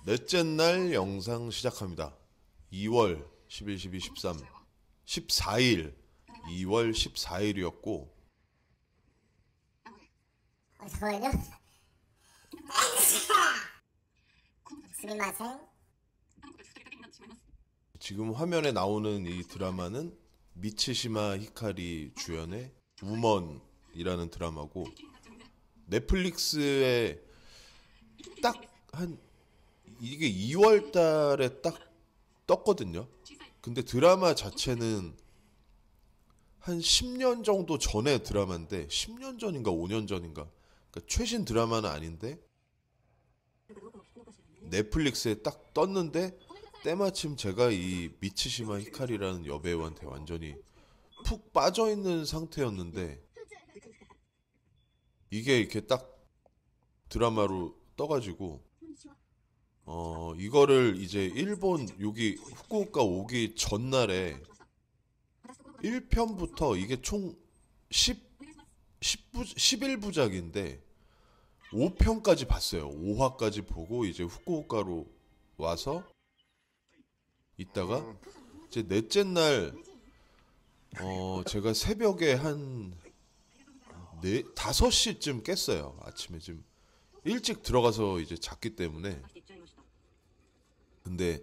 넷째 날 영상 시작합니다. 2월 11, 12, 13, 14일 2월 14일이었고 잠깐만요. 스미마셍. 지금 화면에 나오는 이 드라마는 미츠시마 히카리 주연의 우먼이라는 드라마고 넷플릭스에 딱 이게 2월 달에 딱 떴거든요. 근데 드라마 자체는 한 10년 정도 전의 드라마인데 10년 전인가 5년 전인가 그러니까 최신 드라마는 아닌데 넷플릭스에 딱 떴는데 때마침 제가 이 미츠시마 히카리라는 여배우한테 완전히 푹 빠져있는 상태였는데 이게 이렇게 딱 드라마로 떠가지고 이거를 이제 일본 여기 후쿠오카 오기 전날에 1편부터 이게 총 11부작인데 5편까지 봤어요. 5화까지 보고 이제 후쿠오카로 와서 있다가 이제 넷째 날 제가 새벽에 한 5시쯤 깼어요. 아침에 좀 일찍 들어가서 이제 잤기 때문에. 근데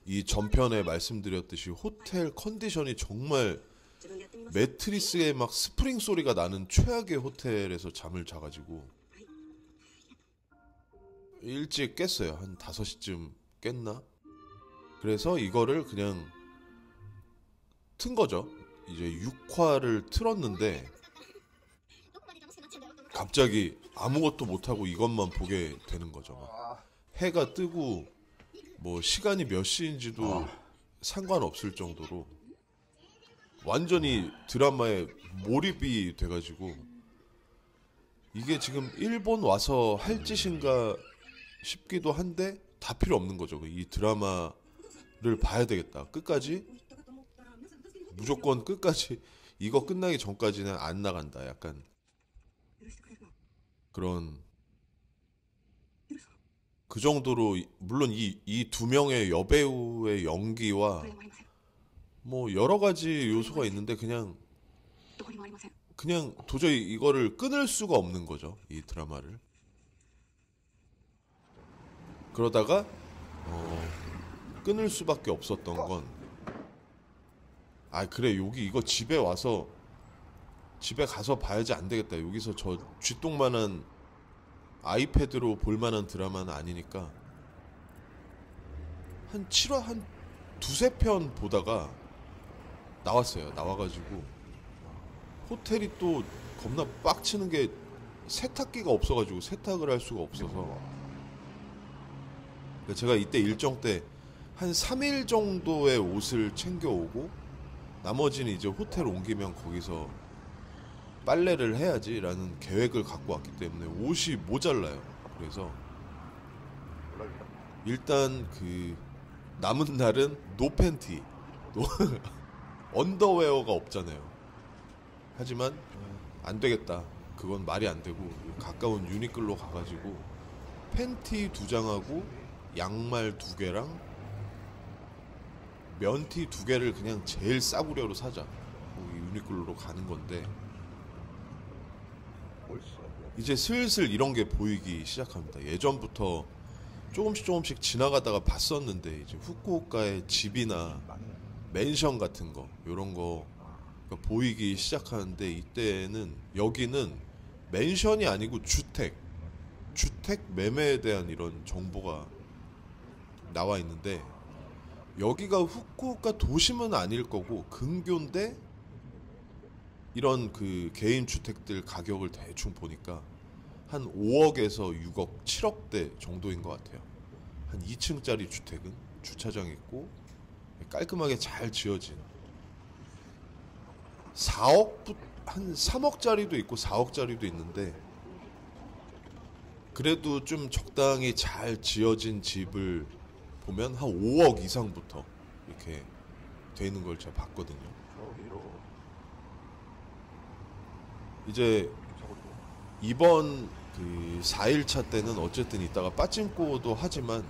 이 전편에 말씀드렸듯이 호텔 컨디션이 정말 매트리스에 막 스프링 소리가 나는 최악의 호텔에서 잠을 자가지고 일찍 깼어요. 한 5시쯤 깼나? 그래서 이거를 그냥 튼 거죠. 이제 6화를 틀었는데 갑자기 아무것도 못하고 이것만 보게 되는 거죠. 막 해가 뜨고 뭐 시간이 몇 시인지도 상관없을 정도로 완전히 드라마에 몰입이 돼가지고 이게 지금 일본 와서 할 짓인가 싶기도 한데 다 필요 없는 거죠. 이 드라마를 봐야 되겠다. 끝까지 무조건 끝까지 이거 끝나기 전까지는 안 나간다. 약간 그런 그 정도로 물론 이 두 명의 여배우의 연기와 뭐 여러 가지 요소가 있는데 그냥 도저히 이거를 끊을 수가 없는 거죠. 이 드라마를. 그러다가 끊을 수밖에 없었던 건 그래 여기 이거 집에 와서 집에 가서 봐야지 안 되겠다. 여기서 저 쥐똥만한 아이패드로 볼만한 드라마는 아니니까 한 7화 한 두세 편 보다가 나왔어요. 나와가지고 호텔이 또 겁나 빡치는 게 세탁기가 없어가지고 세탁을 할 수가 없어서 제가 이때 일정 때 한 3일 정도의 옷을 챙겨오고 나머지는 이제 호텔 옮기면 거기서 빨래를 해야지라는 계획을 갖고 왔기 때문에 옷이 모자라요. 그래서 일단 그 남은 날은 노팬티 언더웨어가 없잖아요. 하지만 안 되겠다. 그건 말이 안 되고 가까운 유니클로 가가지고 팬티 2장하고 양말 2개랑 면티 2개를 그냥 제일 싸구려로 사자. 유니클로로 가는 건데 이제 슬슬 이런 게 보이기 시작합니다. 예전부터 조금씩 지나가다가 봤었는데 이제 후쿠오카의 집이나 맨션 같은 거 요런 거 보이기 시작하는데 이때는 여기는 맨션이 아니고 주택 매매에 대한 이런 정보가 나와 있는데 여기가 후쿠오카 도심은 아닐 거고 근교인데 이런 그 개인 주택들 가격을 대충 보니까 한 5억에서 6억, 7억대 정도인 것 같아요. 한 2층짜리 주택은 주차장 있고 깔끔하게 잘 지어진 4억, 한 3억짜리도 있고 4억짜리도 있는데 그래도 좀 적당히 잘 지어진 집을 보면 한 5억 이상부터 이렇게 돼 있는 걸 제가 봤거든요. 이제 이번 그 4일차 때는 어쨌든 이따가 빠찡꼬도 하지만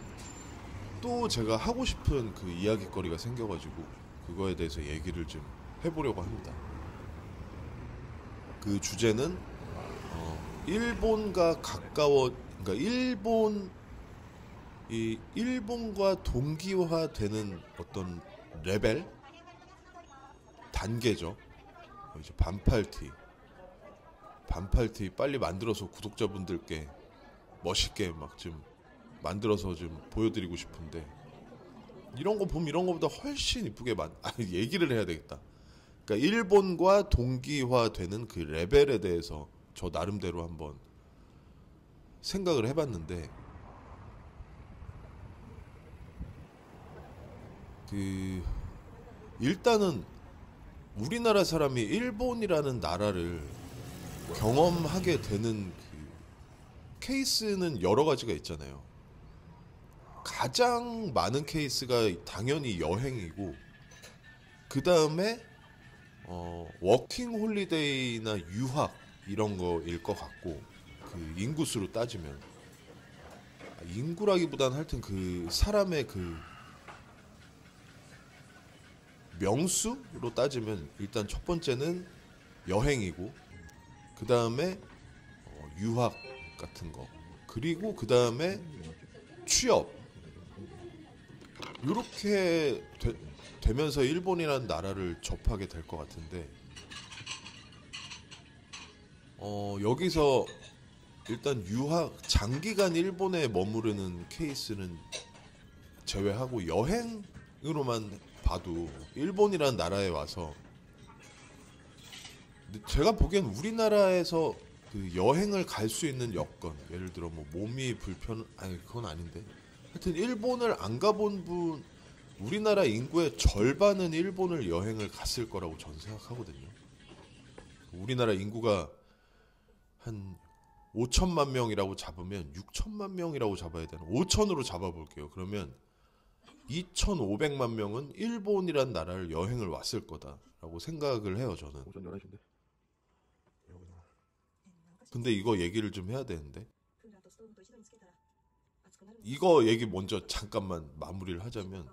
또 제가 하고 싶은 그 이야기거리가 생겨가지고 그거에 대해서 얘기를 좀 해보려고 합니다. 그 주제는 일본과 가까워, 그러니까 일본과 동기화되는 어떤 레벨 단계죠. 이제 반팔티 빨리 만들어서 구독자분들께 멋있게 막 좀 만들어서 좀 보여드리고 싶은데, 이런 거 보면 이런 거보다 훨씬 이쁘게 얘기를 해야 되겠다. 그러니까 일본과 동기화되는 그 레벨에 대해서 저 나름대로 한번 생각을 해봤는데, 일단은 우리나라 사람이 일본이라는 나라를 경험하게 되는 그 케이스는 여러 가지가 있잖아요. 가장 많은 케이스가 당연히 여행이고, 그 다음에 워킹 홀리데이나 유학 이런 거일 것 같고, 그 인구수로 따지면, 인구라기보다는 하여튼 그 사람의 그 명수로 따지면 일단 첫 번째는 여행이고, 그 다음에 유학 같은 거, 그리고 그 다음에 취업, 이렇게 되면서 일본이라는 나라를 접하게 될 것 같은데, 여기서 일단 유학, 장기간 일본에 머무르는 케이스는 제외하고 여행으로만 봐도 일본이라는 나라에 와서, 제가 보기엔 우리나라에서 그 여행을 갈 수 있는 여건, 예를 들어 뭐 몸이 아니 그건 아닌데, 하여튼 일본을 안 가본 분, 우리나라 인구의 절반은 일본을 여행을 갔을 거라고 저는 생각하거든요. 우리나라 인구가 한 5천만 명이라고 잡으면 6천만 명이라고 잡아야 되나? 5천으로 잡아볼게요. 그러면 2,500만 명은 일본이란 나라를 여행을 왔을 거다라고 생각을 해요, 저는. 오전 11시인데. 근데 이거 얘기를 좀 해야 되는데, 이거 얘기 먼저 잠깐만 마무리를 하자면,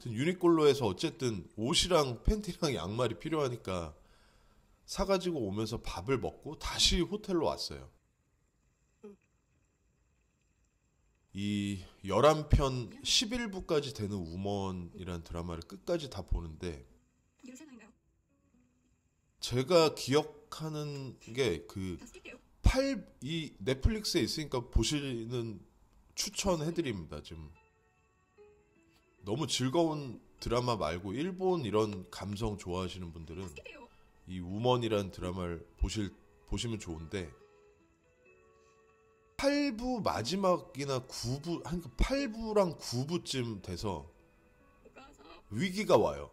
유니클로에서 어쨌든 옷이랑 팬티랑 양말이 필요하니까 사가지고 오면서 밥을 먹고 다시 호텔로 왔어요. 이 11편 11부까지 되는 우먼이라는 드라마를 끝까지 다 보는데, 제가 기억하는 게 이 넷플릭스에 있으니까 보시는 추천해드립니다. 좀 너무 즐거운 드라마 말고 일본 이런 감성 좋아하시는 분들은 이 우먼이라는 드라마를 보시면 좋은데, 8부 마지막이나 9부, 한 8부랑 9부쯤 돼서 위기가 와요.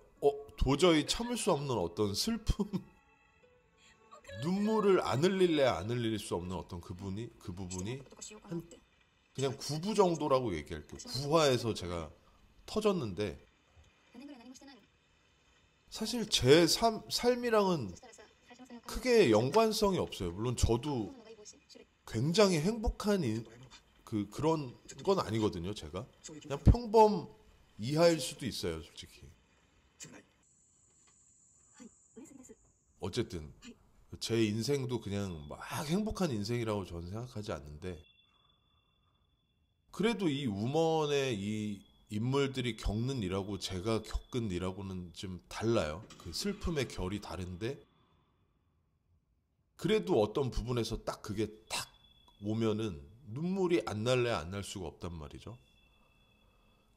도저히 참을 수 없는 어떤 슬픔, 눈물을 안 흘릴래 안 흘릴 수 없는 어떤 그 부분이 한 그냥 9부 정도라고 얘기할게요. 9화에서 제가 터졌는데, 사실 제 삶이랑은 크게 연관성이 없어요. 물론 저도 굉장히 행복한 그런 건 아니거든요. 제가 그냥 평범 이하일 수도 있어요, 솔직히. 어쨌든 제 인생도 그냥 막 행복한 인생이라고 저는 생각하지 않는데, 그래도 이 우먼의 이 인물들이 겪는 일하고 제가 겪은 일하고는 좀 달라요. 그 슬픔의 결이 다른데, 그래도 어떤 부분에서 딱 그게 탁 오면은 눈물이 안 날래 안 날 수가 없단 말이죠.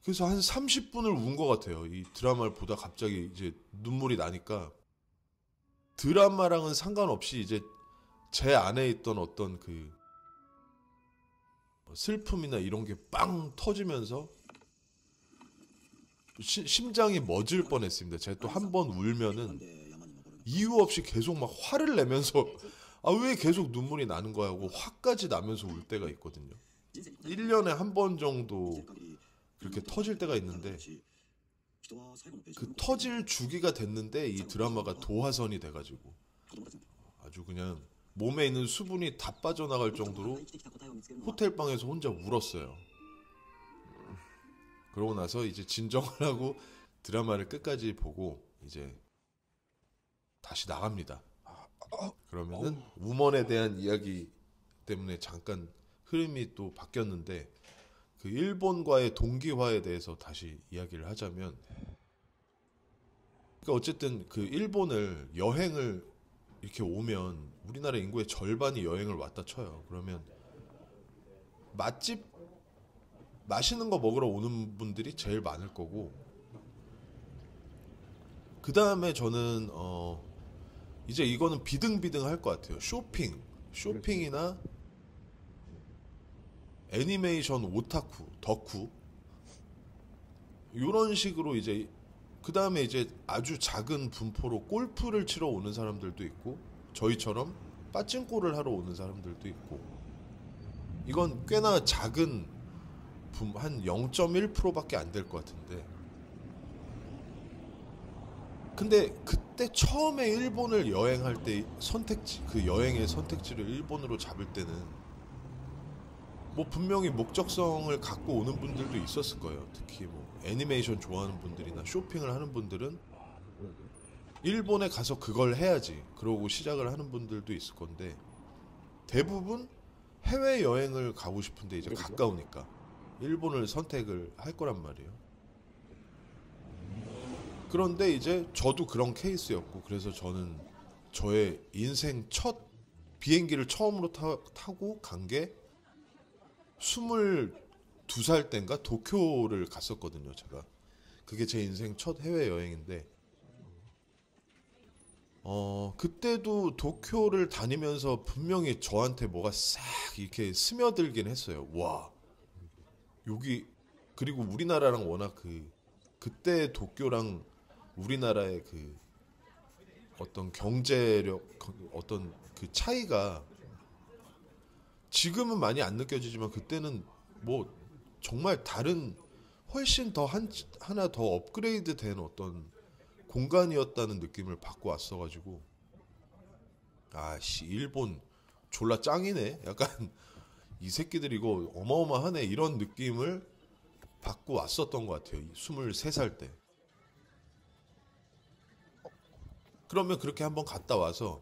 그래서 한 30분을 운 것 같아요. 이 드라마를 보다 갑자기 이제 눈물이 나니까, 드라마랑은 상관없이 이제 제 안에 있던 어떤 그 슬픔이나 이런 게 빵 터지면서 심장이 멎을 뻔했습니다. 제가 또 한 번 울면은 이유 없이 계속 막 화를 내면서 왜 계속 눈물이 나는 거야 하고 화까지 나면서 울 때가 있거든요. 1년에 한 번 정도 그렇게 터질 때가 있는데, 그 터질 주기가 됐는데 이 드라마가 도화선이 돼가지고 아주 그냥 몸에 있는 수분이 다 빠져나갈 정도로 호텔방에서 혼자 울었어요. 그러고 나서 이제 진정을 하고 드라마를 끝까지 보고 이제 다시 나갑니다. 그러면은 우먼에 대한 이야기 때문에 잠깐 흐름이 또 바뀌었는데 그 일본과의 동기화에 대해서 다시 이야기를 하자면 그러니까 어쨌든 그 일본을 여행을 이렇게 오면 우리나라 인구의 절반이 여행을 왔다 쳐요. 그러면 맛집 맛있는 거 먹으러 오는 분들이 제일 많을 거고 그 다음에 저는 이제 이거는 비등비등 할 것 같아요. 쇼핑이나 애니메이션 오타쿠, 덕후 이런 식으로 이제 그 다음에 이제 아주 작은 분포로 골프를 치러 오는 사람들도 있고 저희처럼 빠찡코를 하러 오는 사람들도 있고 이건 꽤나 작은 한 0.1%밖에 안 될 것 같은데 근데 그때 처음에 일본을 여행할 때 선택지 그 여행의 선택지를 일본으로 잡을 때는 뭐 분명히 목적성을 갖고 오는 분들도 있었을 거예요. 특히 뭐 애니메이션 좋아하는 분들이나 쇼핑을 하는 분들은 일본에 가서 그걸 해야지 그러고 시작을 하는 분들도 있을 건데 대부분 해외 여행을 가고 싶은데 이제 가까우니까 일본을 선택을 할 거란 말이에요. 그런데 이제 저도 그런 케이스였고 그래서 저는 저의 인생 첫 비행기를 처음으로 타고 간 게 22살 때인가 도쿄를 갔었거든요, 제가. 그게 제 인생 첫 해외여행인데 그때도 도쿄를 다니면서 분명히 저한테 뭐가 싹 이렇게 스며들긴 했어요. 와, 여기 그리고 우리나라랑 워낙 그때 도쿄랑 우리나라의 그 어떤 경제력 어떤 그 차이가 지금은 많이 안 느껴지지만 그때는 뭐 정말 다른 훨씬 더 하나 더 업그레이드 된 어떤 공간이었다는 느낌을 받고 왔어가지고 아씨 일본 졸라 짱이네 약간 이 새끼들 이거 어마어마하네 이런 느낌을 받고 왔었던 것 같아요. 23살 때. 그러면 그렇게 한번 갔다 와서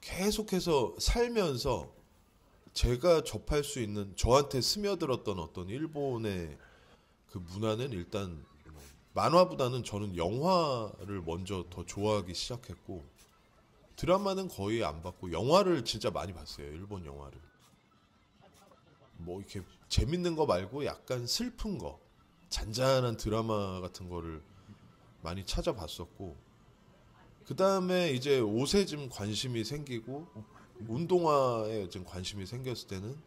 계속해서 살면서 제가 접할 수 있는 저한테 스며들었던 어떤 일본의 그 문화는 일단 만화보다는 저는 영화를 먼저 더 좋아하기 시작했고 드라마는 거의 안 봤고 영화를 진짜 많이 봤어요. 일본 영화를. 뭐 이렇게 재밌는 거 말고 약간 슬픈 거 잔잔한 드라마 같은 거를 많이 찾아봤었고 그 다음에 이제 옷에 좀 관심이 생기고 운동화에 좀 관심이 생겼을 때는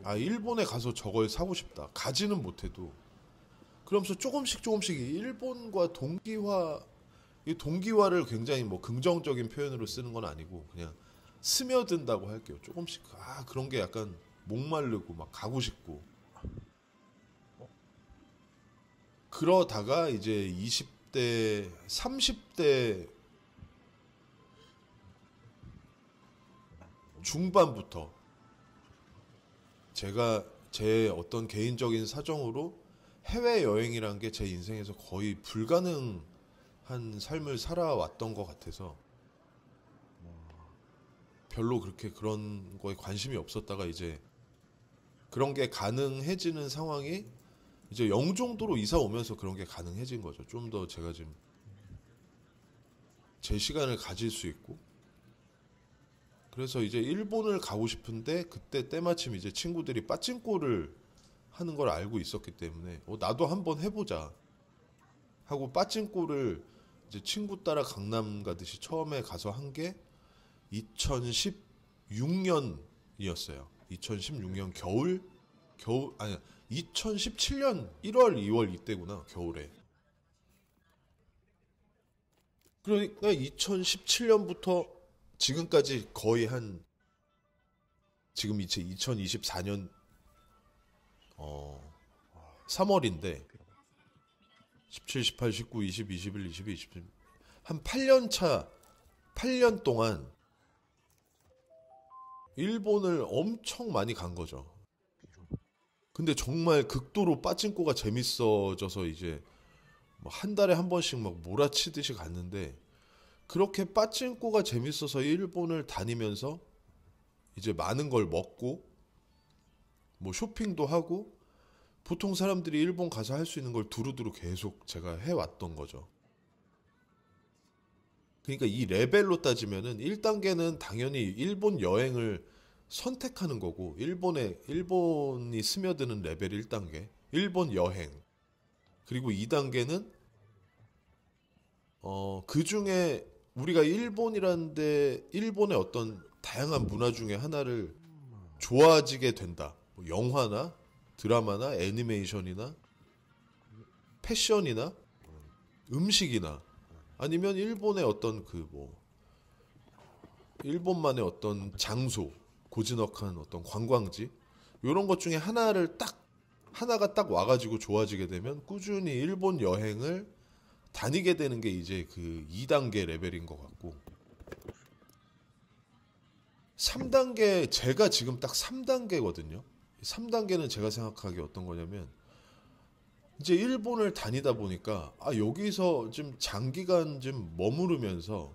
아 일본에 가서 저걸 사고 싶다. 가지는 못해도 그러면서 조금씩 이 일본과 이 동기화를 굉장히 뭐 긍정적인 표현으로 쓰는 건 아니고 그냥 스며든다고 할게요. 조금씩 그런 게 약간 목마르고 막 가고 싶고 그러다가 이제 20대 30대 중반부터 제가 제 어떤 개인적인 사정으로 해외여행이란 게 제 인생에서 거의 불가능한 삶을 살아왔던 것 같아서 별로 그렇게 그런 거에 관심이 없었다가 이제 그런 게 가능해지는 상황이 이제 영종도로 이사 오면서 그런 게 가능해진 거죠. 좀 더 제가 지금 제 시간을 가질 수 있고 그래서 이제 일본을 가고 싶은데 그때 때마침 이제 친구들이 빠찡코를 하는 걸 알고 있었기 때문에 나도 한번 해보자 하고 빠찡코를 이제 친구 따라 강남 가듯이 처음에 가서 한 게 2016년이었어요. 2016년 겨울 아니 2017년 1월 2월 이때구나 겨울에. 그러니까 2017년부터 지금까지 거의 지금 이제 2024년 3월인데 17, 18, 19, 20, 21, 22, 23, 한 8년 동안 일본을 엄청 많이 간 거죠. 근데 정말 극도로 빠찡코가 재밌어져서 이제 뭐 한 달에 한 번씩 막 몰아치듯이 갔는데, 그렇게 빠찡코가 재밌어서 일본을 다니면서 이제 많은 걸 먹고 뭐 쇼핑도 하고 보통 사람들이 일본 가서 할 수 있는 걸 두루두루 계속 제가 해왔던 거죠. 그러니까 이 레벨로 따지면은 1단계는 당연히 일본 여행을 선택하는 거고, 일본이 스며드는 레벨 1단계 일본 여행. 그리고 2단계는 그 중에 우리가 일본이라는데 일본의 어떤 다양한 문화 중에 하나를 좋아지게 된다. 뭐 영화나 드라마나 애니메이션이나 패션이나 음식이나 아니면 일본의 어떤 그 뭐 일본만의 어떤 장소, 고즈넉한 어떤 관광지, 이런 것 중에 하나가 딱 와가지고 좋아지게 되면 꾸준히 일본 여행을 다니게 되는 게 이제 그 2단계 레벨인 것 같고, 3단계, 제가 지금 딱 3단계거든요. 3단계는 제가 생각하기에 어떤 거냐면, 이제 일본을 다니다 보니까 여기서 좀 장기간 좀 머무르면서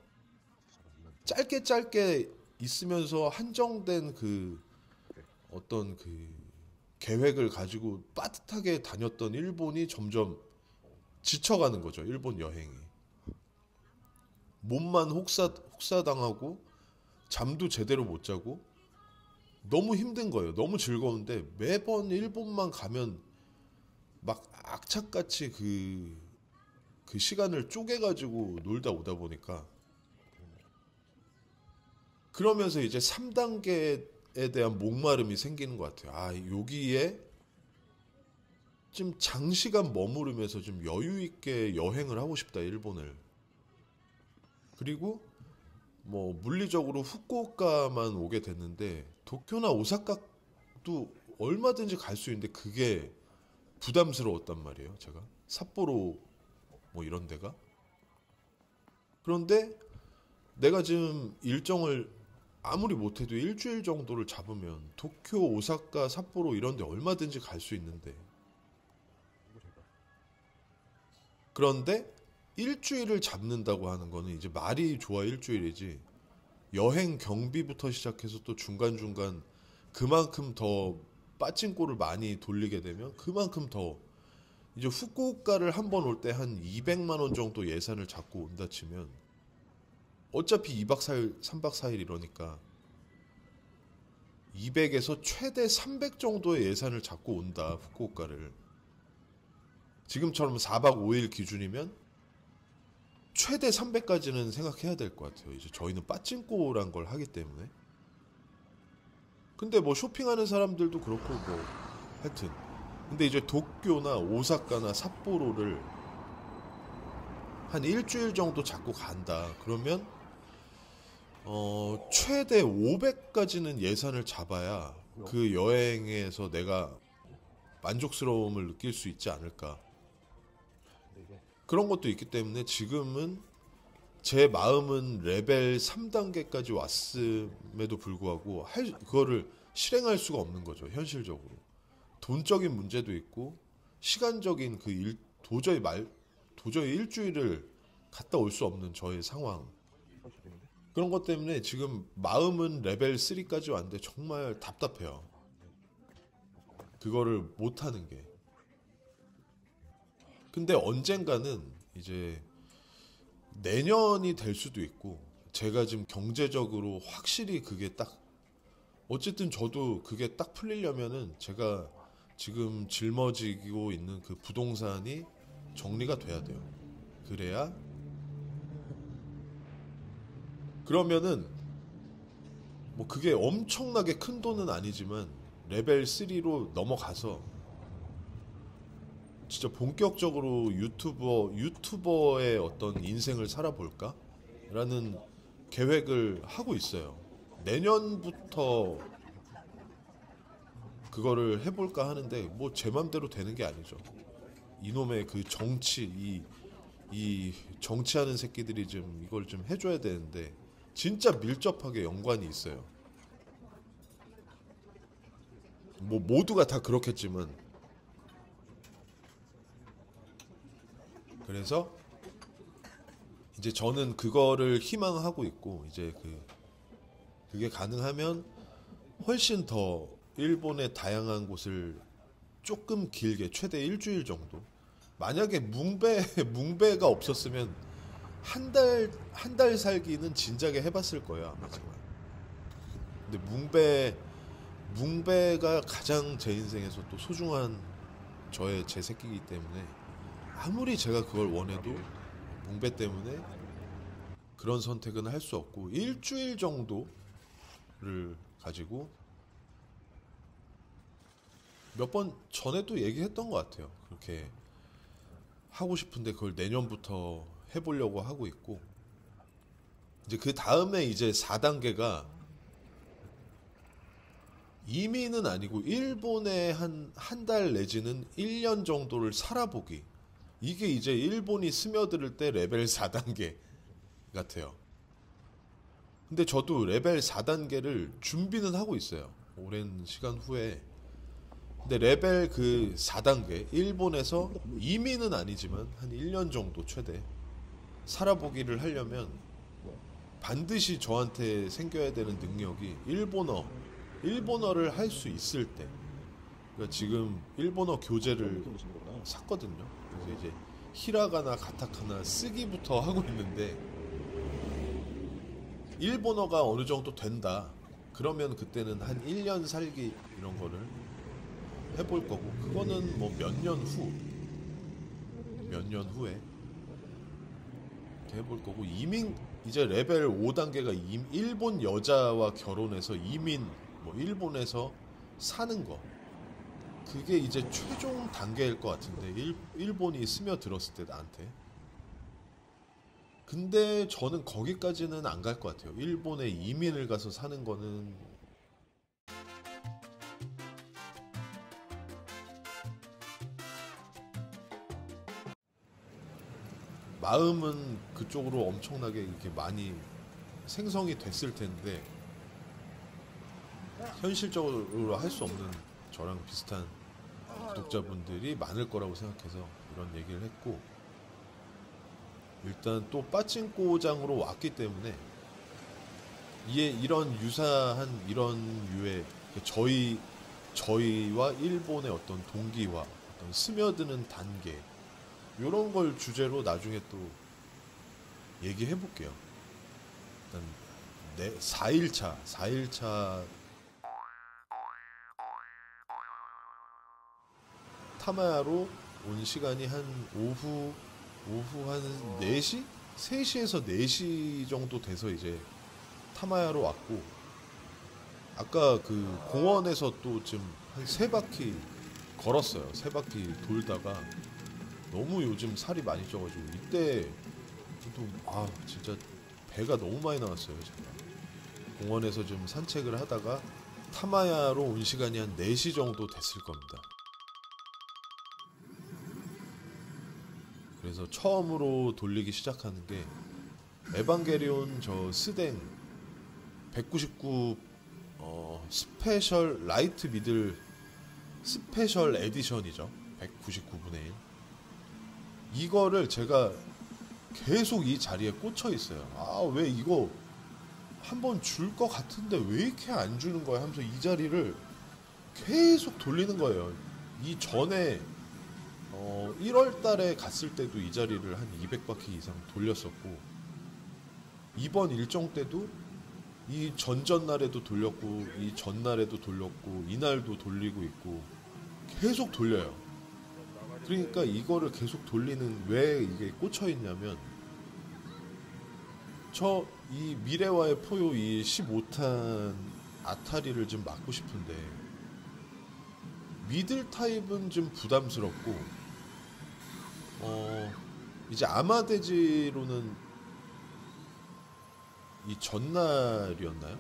짧게 있으면서 한정된 그 어떤 그 계획을 가지고 빠듯하게 다녔던 일본이 점점 지쳐가는 거죠. 일본 여행이. 몸만 혹사당하고 잠도 제대로 못 자고 너무 힘든 거예요. 너무 즐거운데 매번 일본만 가면 막 악착같이 그 시간을 쪼개가지고 놀다 오다 보니까, 그러면서 이제 3단계에 대한 목마름이 생기는 것 같아요. 여기에 좀 장시간 머무르면서 좀 여유 있게 여행을 하고 싶다, 일본을. 그리고 뭐 물리적으로 후쿠오카만 오게 됐는데 도쿄나 오사카도 얼마든지 갈 수 있는데 그게 부담스러웠단 말이에요. 제가 삿포로 뭐 이런 데가. 그런데 내가 지금 일정을 아무리 못해도 일주일 정도를 잡으면 도쿄, 오사카, 삿포로 이런 데 얼마든지 갈 수 있는데, 그런데 일주일을 잡는다고 하는 거는 이제 말이 좋아 일주일이지, 여행 경비부터 시작해서 또 중간중간 그만큼 더 빠찡코를 많이 돌리게 되면 그만큼 더, 이제 후쿠오카를 한 번 올 때 한 200만 원 정도 예산을 잡고 온다 치면 어차피 2박 4일, 3박 4일 이러니까 200에서 최대 300 정도의 예산을 잡고 온다, 후쿠오카를. 지금처럼 4박 5일 기준이면 최대 300까지는 생각해야 될 것 같아요. 이제 저희는 빠찡코란 걸 하기 때문에. 근데 뭐 쇼핑하는 사람들도 그렇고 뭐 하여튼, 근데 이제 도쿄나 오사카나 삿포로를 한 일주일 정도 잡고 간다 그러면 최대 500까지는 예산을 잡아야 그 여행에서 내가 만족스러움을 느낄 수 있지 않을까. 그런 것도 있기 때문에 지금은 제 마음은 레벨 3단계까지 왔음에도 불구하고 그거를 실행할 수가 없는 거죠. 현실적으로 돈적인 문제도 있고 시간적인 도저히 일주일을 갔다 올 수 없는 저의 상황, 그런 것 때문에 지금 마음은 레벨 3까지 왔는데 정말 답답해요. 그거를 못하는 게. 근데 언젠가는 이제 내년이 될 수도 있고, 제가 지금 경제적으로 확실히 그게 딱, 어쨌든 저도 그게 딱 풀리려면은 제가 지금 짊어지고 있는 그 부동산이 정리가 돼야 돼요. 그러면은 뭐 그게 엄청나게 큰 돈은 아니지만 레벨 3로 넘어가서 진짜 본격적으로 유튜버의 어떤 인생을 살아볼까? 라는 계획을 하고 있어요. 내년부터 그거를 해볼까 하는데 뭐 제 맘대로 되는 게 아니죠. 이놈의 그 이 정치하는 새끼들이 좀 이걸 좀 해줘야 되는데 진짜 밀접하게 연관이 있어요. 뭐 모두가 다 그렇겠지만, 그래서 이제 저는 그거를 희망하고 있고, 이제 그게 가능하면 훨씬 더 일본의 다양한 곳을 조금 길게 최대 일주일 정도. 만약에 뭉베가 없었으면 한 달 살기는 진작에 해봤을 거예요, 아마 제가. 근데 뭉베가 가장 제 인생에서 또 소중한 제 새끼이기 때문에 아무리 제가 그걸 원해도 뭉베 때문에 그런 선택은 할 수 없고, 일주일 정도를 가지고 몇 번 전에도 얘기했던 것 같아요. 그렇게 하고 싶은데 그걸 내년부터 해보려고 하고 있고, 이제 그 다음에 이제 4단계가 이민은 아니고 일본에 한 달 내지는 1년 정도를 살아보기. 이게 이제 일본이 스며들 때 레벨 4단계 같아요. 근데 저도 레벨 4단계를 준비는 하고 있어요. 오랜 시간 후에. 근데 레벨 4단계, 일본에서 이민은 아니지만 한 1년 정도 최대 살아보기를 하려면 반드시 저한테 생겨야 되는 능력이 일본어를 할 수 있을 때. 그러니까 지금 일본어 교재를 샀거든요. 그래서 이제 히라가나 가타카나 쓰기부터 하고 있는데, 일본어가 어느 정도 된다. 그러면 그때는 한 1년 살기 이런 거를 해볼 거고, 그거는 뭐 몇 년 후에 이렇게 해볼 거고, 이제 레벨 5단계가 일본 여자와 결혼해서 일본에서 사는 거. 그게 이제 최종 단계일 것 같은데, 일본이 스며들었을 때 나한테. 근데 저는 거기까지는 안 갈 것 같아요. 일본에 이민을 가서 사는 거는 마음은 그쪽으로 엄청나게 이렇게 많이 생성이 됐을 텐데, 현실적으로 할 수 없는 저랑 비슷한 구독자분들이 많을 거라고 생각해서 이런 얘기를 했고, 일단 또 빠찡코장으로 왔기 때문에 이런 유사한 이런 유의 저희와 일본의 어떤 동기와 어떤 스며드는 단계, 이런 걸 주제로 나중에 또 얘기해 볼게요. 일단 4일차 타마야로 온 시간이 한 오후 한 4시? 3시에서 4시 정도 돼서 이제 타마야로 왔고, 아까 그 공원에서 또 좀 한 3바퀴 걸었어요. 3바퀴 돌다가 너무 요즘 살이 많이 쪄가지고, 이때 또 진짜 배가 너무 많이 나왔어요. 제가 공원에서 좀 산책을 하다가 타마야로 온 시간이 한 4시 정도 됐을 겁니다. 그래서 처음으로 돌리기 시작하는 게 에반게리온 저 스댕 199 스페셜 라이트 미들 스페셜 에디션이죠. 199분의 1. 이거를 제가 계속 이 자리에 꽂혀 있어요. 왜 이거 한번 줄 것 같은데 왜 이렇게 안 주는 거야 하면서 이 자리를 계속 돌리는 거예요. 이 전에 1월 달에 갔을 때도 이 자리를 한 200바퀴 이상 돌렸었고, 이번 일정 때도 이 전전날에도 돌렸고, 이 전날에도 돌렸고, 이날도 돌리고 있고, 계속 돌려요. 그러니까 이거를 계속 돌리는, 왜 이게 꽂혀 있냐면, 이 미래와의 포효 이 15탄 아타리를 좀 맞고 싶은데, 미들 타입은 좀 부담스럽고, 이제 아마데지로는 이 전날이었나요?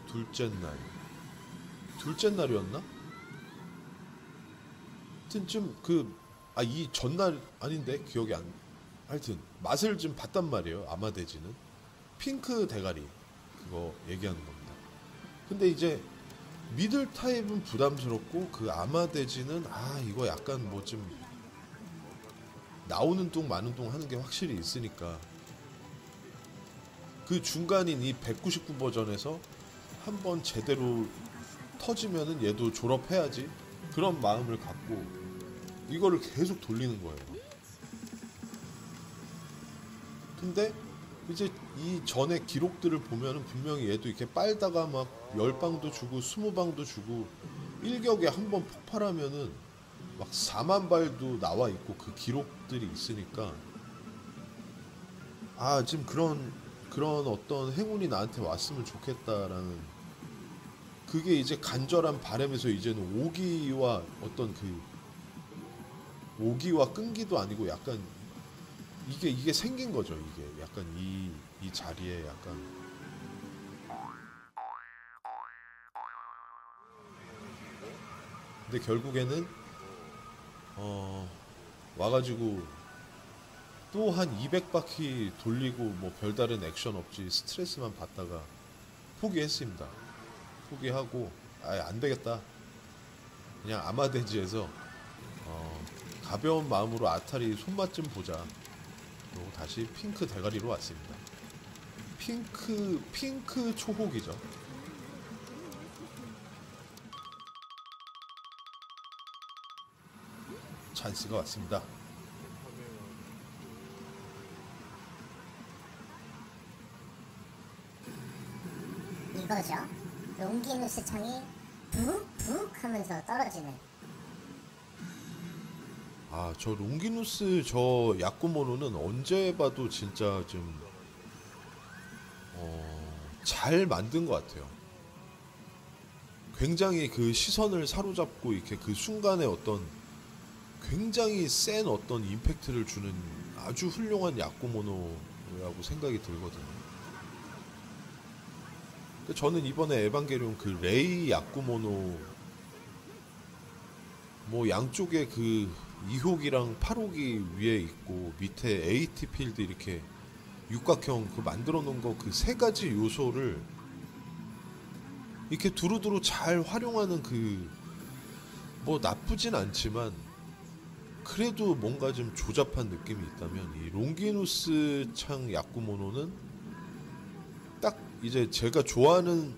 둘째 날이었나? 하여튼 이 전날 아닌데 기억이 하여튼 맛을 좀 봤단 말이에요. 아마데지는 핑크 대가리 그거 얘기하는 겁니다. 근데 이제 미들 타입은 부담스럽고 그 아마데지는 이거 약간 뭐 좀 나오는 똥 마는 똥 하는 게 확실히 있으니까 그 중간인 이 199 버전에서 한번 제대로 터지면은 얘도 졸업해야지 그런 마음을 갖고 이거를 계속 돌리는 거예요. 근데 이제 이 전에 기록들을 보면은 분명히 얘도 이렇게 빨다가 막 10방도 주고 20방도 주고 일격에 한번 폭발하면은 막 4만 발도 나와 있고 그 기록들이 있으니까 지금 그런 어떤 행운이 나한테 왔으면 좋겠다라는 그게 이제 간절한 바람에서 이제는 오기와 어떤 그 오기와 끈기도 아니고 약간 이게 생긴 거죠. 이게 약간 이 자리에 약간 근데 결국에는 와가지고 또 한 200바퀴 돌리고 뭐 별다른 액션 없이 스트레스만 받다가 포기했습니다. 포기하고 안 되겠다. 그냥 아마데지에서 가벼운 마음으로 아타리 손맛 좀 보자. 그리고 다시 핑크 대가리로 왔습니다. 핑크 초호기죠. 찬스가 왔습니다. 이거죠. 롱기누스 창이 북북 하면서 떨어지는. 저 롱기누스 저 야쿠모노는 언제 봐도 진짜 좀 잘 만든 것 같아요. 굉장히 그 시선을 사로잡고 이렇게 그 순간에 어떤 굉장히 센 어떤 임팩트를 주는 아주 훌륭한 야쿠모노라고 생각이 들거든요. 저는 이번에 에반게리온 그 레이 야쿠모노 뭐 양쪽에 그 2호기랑 8호기 위에 있고 밑에 AT 필드 이렇게 육각형 그 만들어 놓은 거 그 세 가지 요소를 이렇게 두루두루 잘 활용하는 그 뭐 나쁘진 않지만 그래도 뭔가 좀 조잡한 느낌이 있다면 이 롱기누스 창 야쿠모노는 딱 이제 제가 좋아하는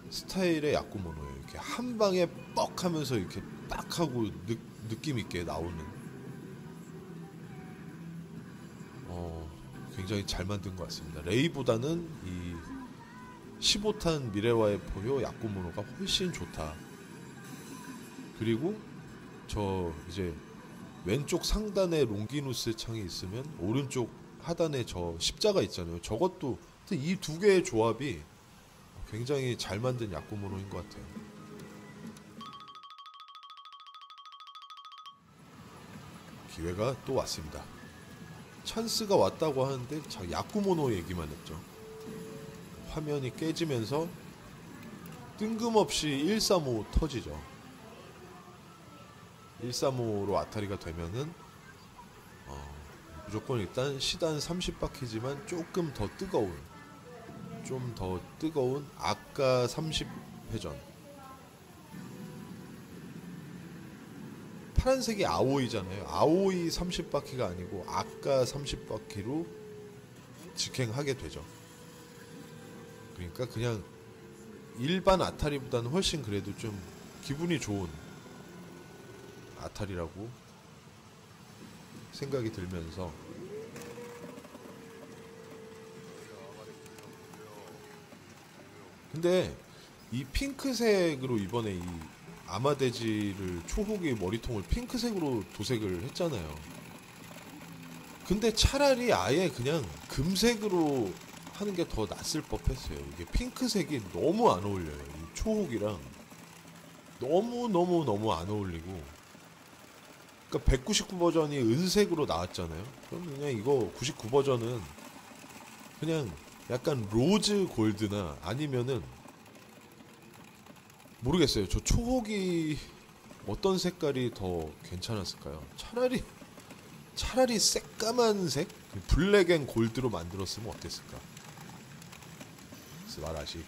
스타일의 야쿠모노예요. 이렇게 한 방에 뻑 하면서 이렇게 딱 하고 느낌 있게 나오는 굉장히 잘 만든 것 같습니다. 레이보다는 이 15탄 미래와의 포효 야쿠모노가 훨씬 좋다. 그리고 저 이제 왼쪽 상단에 롱기누스 창이 있으면 오른쪽 하단에 저 십자가 있잖아요. 저것도 이 두 개의 조합이 굉장히 잘 만든 야쿠모노인 것 같아요. 기회가 또 왔습니다. 찬스가 왔다고 하는데 야쿠모노 얘기만 했죠. 화면이 깨지면서 뜬금없이 135 터지죠. 135로 아타리가 되면은 무조건 일단 시단 30바퀴지만 조금 더 뜨거운 좀 더 뜨거운 아까 30회전 파란색이 아오이잖아요. 아오이 30바퀴가 아니고 아까 30바퀴로 직행하게 되죠. 그러니까 그냥 일반 아타리보다는 훨씬 그래도 좀 기분이 좋은 아타리라고 생각이 들면서 근데 이 핑크색으로 이번에 이 아마데지를 초호기 머리통을 핑크색으로 도색을 했잖아요. 근데 차라리 아예 그냥 금색으로 하는 게 더 낫을 법했어요. 이게 핑크색이 너무 안 어울려요. 이 초호기랑 너무 안 어울리고. 그러니까 199 버전이 은색으로 나왔잖아요. 그럼 그냥 이거 99 버전은 그냥 약간 로즈 골드나 아니면은 모르겠어요. 저 초호기 어떤 색깔이 더 괜찮았을까요? 차라리 새까만 색? 블랙 앤 골드로 만들었으면 어땠을까? 스바라시.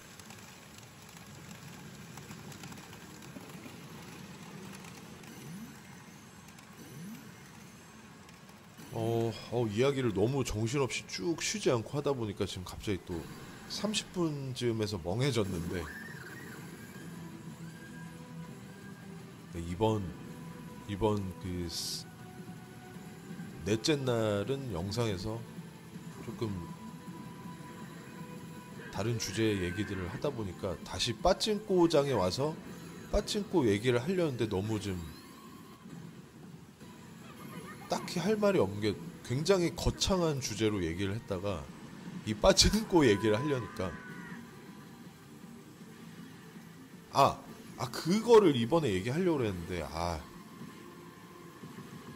이야기를 너무 정신없이 쭉 쉬지 않고 하다 보니까 지금 갑자기 또 30분쯤에서 멍해졌는데, 네, 이번 넷째 날은 영상에서 조금 다른 주제의 얘기들을 하다 보니까 다시 빠찡꼬장에 와서 빠찡꼬 얘기를 하려는데 너무 좀 딱히 할 말이 없는 게, 굉장히 거창한 주제로 얘기를 했다가 이 빠찡꼬 얘기를 하려니까 그거를 이번에 얘기하려고 했는데,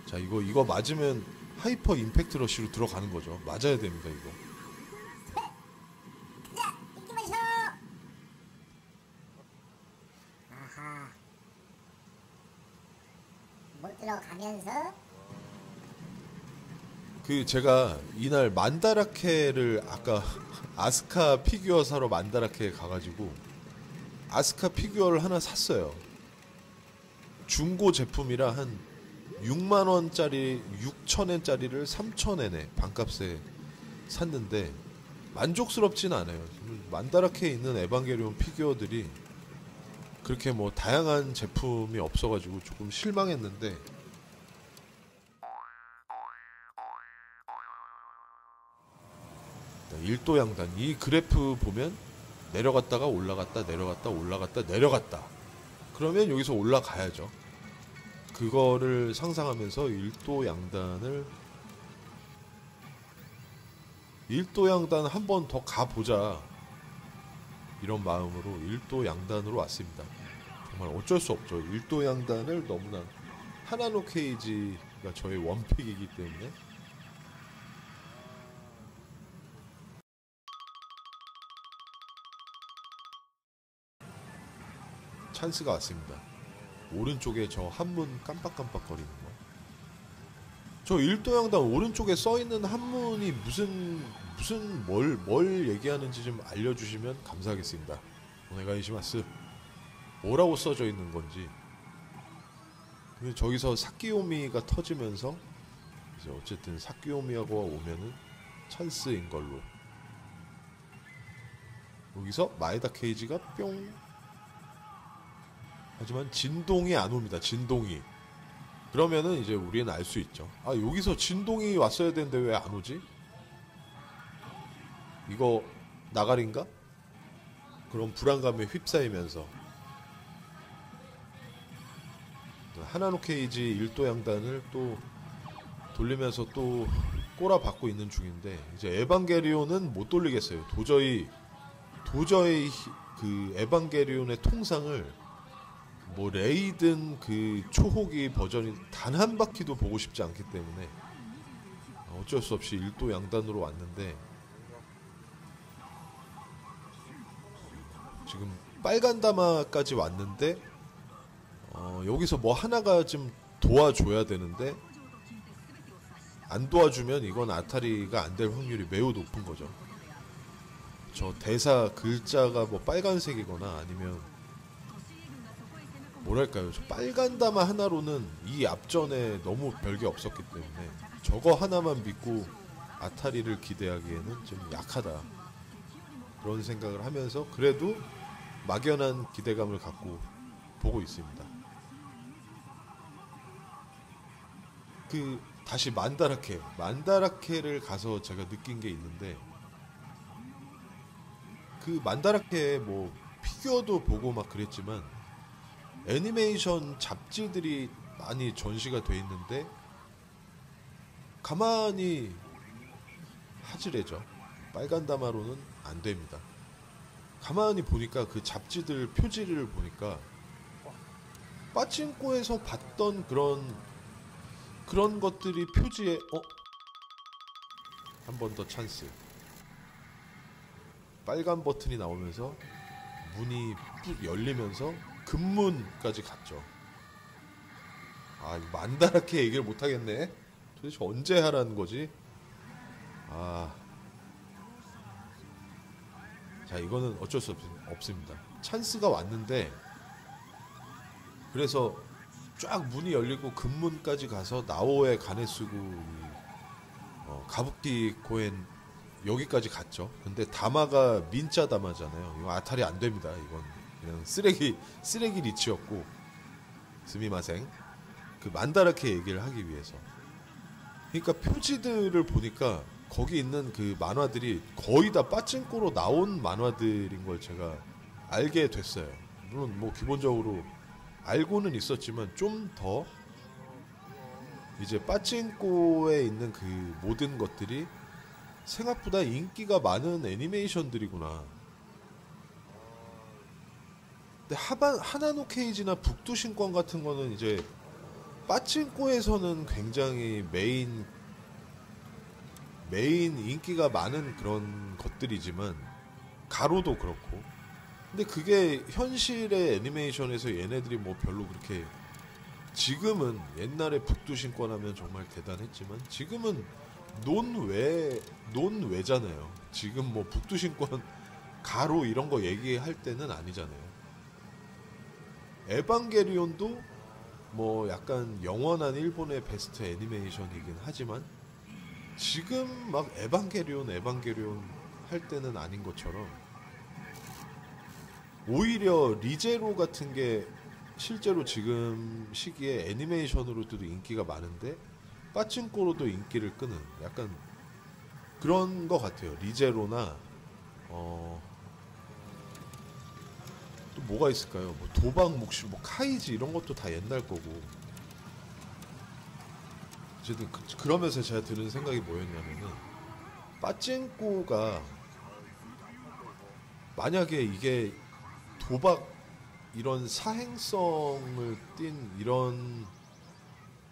자, 이거 맞으면 하이퍼 임팩트 러쉬로 들어가는 거죠. 맞아야 됩니다, 이거. 가자! 인기 마셔! 아하. 못 들어가면서 제가 이날 만다라케를 아까 아스카 피규어 사러 만다라케에 가가지고 아스카 피규어를 하나 샀어요. 중고 제품이라 한 6만원짜리 6천엔짜리를 3천엔에 반값에 샀는데 만족스럽진 않아요. 만다라케에 있는 에반게리온 피규어들이 그렇게 뭐 다양한 제품이 없어가지고 조금 실망했는데, 일도양단 이 그래프 보면 내려갔다가 올라갔다 내려갔다 올라갔다 내려갔다, 그러면 여기서 올라가야죠. 그거를 상상하면서 일도양단 한 번 더 가보자, 이런 마음으로 일도양단으로 왔습니다. 정말 어쩔 수 없죠. 일도양단을 너무나 하나노 케이지가 저의 원픽이기 때문에. 찬스가 왔습니다. 오른쪽에 저 한문 깜빡깜빡거리는 거. 저 일도양단 오른쪽에 써있는 한문이 뭘 얘기하는지 좀 알려주시면 감사하겠습니다. 오네가이시마스. 뭐라고 써져 있는 건지. 근데 저기서 사키오미가 터지면서 이제 어쨌든 사키오미하고 오면은 찬스인 걸로. 여기서 마에다 케이지가 뿅. 하지만 진동이 안 옵니다. 진동이. 그러면은 이제 우리는 알 수 있죠. 여기서 진동이 왔어야 되는데 왜 안 오지? 이거 나가린가? 그런 불안감에 휩싸이면서 하나노 케이지 일도양단을 또 돌리면서 또 꼬라박고 있는 중인데, 이제 에반게리온은 못 돌리겠어요. 도저히 그 에반게리온의 통상을 뭐 레이든 그 초호기 버전이 단 한 바퀴도 보고 싶지 않기 때문에 어쩔 수 없이 일도양단으로 왔는데, 지금 빨간 다마까지 왔는데 여기서 뭐 하나가 좀 도와줘야 되는데, 안 도와주면 이건 아타리가 안 될 확률이 매우 높은 거죠. 저 대사 글자가 뭐 빨간색이거나 아니면 뭐랄까요, 저 빨간 다마 하나로는 이 앞전에 너무 별게 없었기 때문에 저거 하나만 믿고 아타리를 기대하기에는 좀 약하다, 그런 생각을 하면서 그래도 막연한 기대감을 갖고 보고 있습니다. 다시 만다라케를 가서 제가 느낀 게 있는데, 그 만다라케 뭐 피규어도 보고 막 그랬지만 애니메이션 잡지들이 많이 전시가 돼 있는데 가만히 하지래죠. 빨간 다마로는 안 됩니다. 가만히 보니까 그 잡지들 표지를 보니까 빠찡코에서 봤던 그런 것들이 표지에 한 번 더 찬스. 빨간 버튼이 나오면서 문이 뚝 열리면서 금문까지 갔죠. 만다라케 얘기를 못하겠네. 도대체 언제 하라는 거지? 자, 이거는 어쩔 수 없습니다. 찬스가 왔는데, 그래서 쫙 문이 열리고 금문까지 가서 나오에 가네쓰고 가부키 코엔 여기까지 갔죠. 근데 다마가 민자 다마잖아요. 이거 아탈이 안 됩니다. 이건 그냥 쓰레기 리치였고 스미마생 그 만다라케 얘기를 하기 위해서. 그러니까 표지들을 보니까 거기 있는 그 만화들이 거의 다 빠찡코로 나온 만화들인 걸 제가 알게 됐어요. 물론 뭐 기본적으로 알고는 있었지만 좀 더 이제 빠찡코에 있는 그 모든 것들이 생각보다 인기가 많은 애니메이션들이구나. 근데 하나노 케이지나 북두신권 같은 거는 이제 빠찡코에서는 굉장히 메인 인기가 많은 그런 것들이지만 가로도 그렇고. 근데 그게 현실의 애니메이션에서 얘네들이 뭐 별로 그렇게 지금은 옛날에 북두신권 하면 정말 대단했지만 지금은 논외잖아요. 지금 뭐 북두신권 가로 이런 거 얘기할 때는 아니잖아요. 에반게리온도 뭐 약간 영원한 일본의 베스트 애니메이션이긴 하지만 지금 막 에반게리온 할 때는 아닌 것처럼 오히려 리제로 같은 게 실제로 지금 시기에 애니메이션으로도 인기가 많은데 빠찡코로도 인기를 끄는 약간 그런 것 같아요. 리제로나 또 뭐가 있을까요? 뭐 도박 묵시, 뭐 카이지 이런 것도 다 옛날 거고. 어쨌든 그러면서 제가 드는 생각이 뭐였냐면은 빠찡코가 만약에 이게 도박 이런 사행성을 띤 이런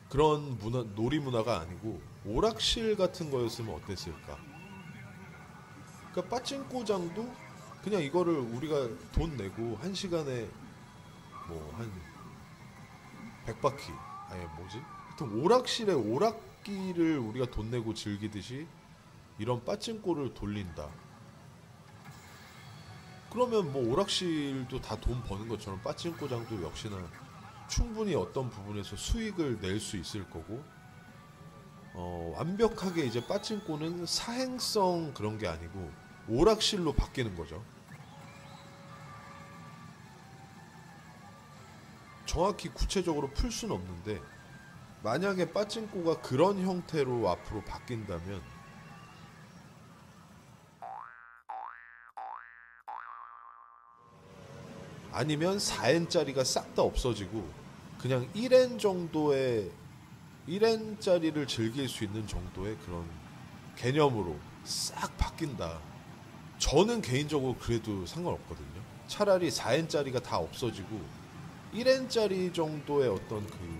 그런 놀이 문화가 아니고 오락실 같은 거였으면 어땠을까? 그러니까 빠찡코장도 그냥 이거를 우리가 돈 내고 한 시간에 뭐 한 100바퀴 아니 뭐지? 하여튼 오락실에 오락기를 우리가 돈 내고 즐기듯이 이런 빠찡코를 돌린다. 그러면 뭐 오락실도 다 돈 버는 것처럼 빠찡코장도 역시나 충분히 어떤 부분에서 수익을 낼 수 있을 거고, 완벽하게 이제 빠찡코는 사행성 그런 게 아니고 오락실로 바뀌는 거죠. 정확히 구체적으로 풀 수는 없는데 만약에 빠찡코가 그런 형태로 앞으로 바뀐다면 아니면 4엔짜리가 싹 다 없어지고 그냥 1엔 정도의 1엔짜리를 즐길 수 있는 정도의 그런 개념으로 싹 바뀐다. 저는 개인적으로 그래도 상관없거든요. 차라리 4엔짜리가 다 없어지고 1엔짜리 정도의 어떤 그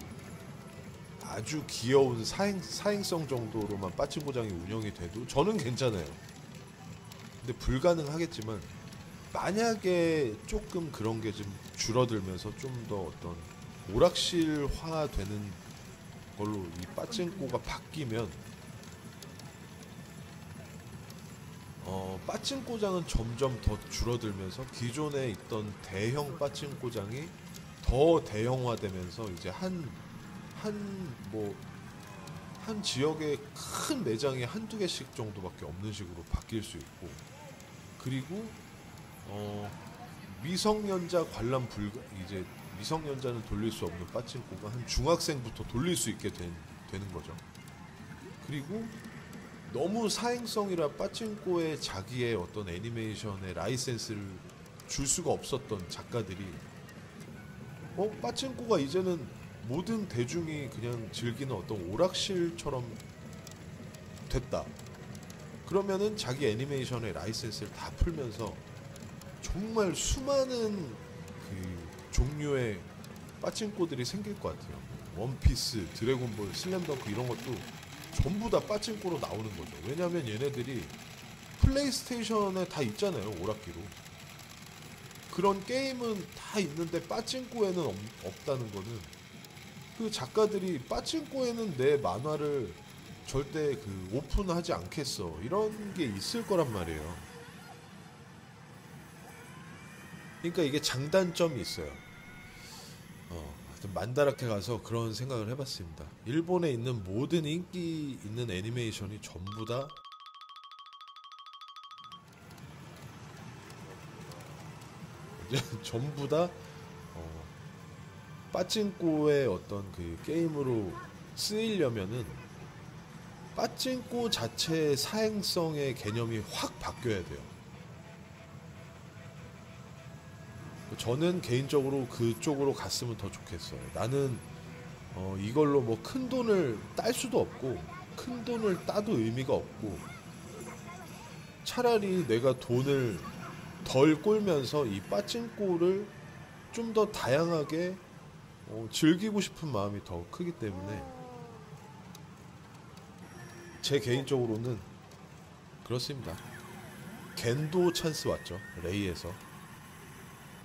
아주 귀여운 사행성 정도로만 빠찡코장이 운영이 돼도 저는 괜찮아요. 근데 불가능하겠지만 만약에 조금 그런 게 좀 줄어들면서 좀 더 어떤 오락실화 되는 걸로 이 빠찡코가 바뀌면 빠찡코장은 점점 더 줄어들면서 기존에 있던 대형 빠찡코장이 더 대형화되면서 이제 한 지역에 큰 매장이 한두 개씩 정도밖에 없는 식으로 바뀔 수 있고, 그리고 미성년자 관람 불가, 이제 미성년자는 돌릴 수 없는 빠찡코가 한 중학생부터 돌릴 수 있게 되는 거죠. 그리고 너무 사행성이라 빠찡코에 자기의 어떤 애니메이션의 라이센스를 줄 수가 없었던 작가들이 빠찡코가 이제는 모든 대중이 그냥 즐기는 어떤 오락실처럼 됐다. 그러면은 자기 애니메이션의 라이센스를 다 풀면서 정말 수많은 그 종류의 빠찡코들이 생길 것 같아요. 원피스, 드래곤볼, 슬램덩크 이런 것도 전부 다 빠찡코로 나오는 거죠. 왜냐하면 얘네들이 플레이스테이션에 다 있잖아요. 오락기로. 그런 게임은 다 있는데 빠찡코에는 없다는 거는 그 작가들이 빠찡코에는 내 만화를 절대 그 오픈하지 않겠어. 이런 게 있을 거란 말이에요. 그러니까 이게 장단점이 있어요. 만다라케 가서 그런 생각을 해봤습니다. 일본에 있는 모든 인기 있는 애니메이션이 전부 다 전부 다 빠찡꼬의 어떤 그 게임으로 쓰이려면은 빠찡꼬 자체의 사행성의 개념이 확 바뀌어야 돼요. 저는 개인적으로 그쪽으로 갔으면 더 좋겠어요. 나는 이걸로 뭐 큰 돈을 딸 수도 없고 큰 돈을 따도 의미가 없고 차라리 내가 돈을 덜 꼴면서 이 빠찡꼬를 좀 더 다양하게 즐기고 싶은 마음이 더 크기 때문에 제 개인적으로는 그렇습니다. 겐도 찬스 왔죠. 레이에서.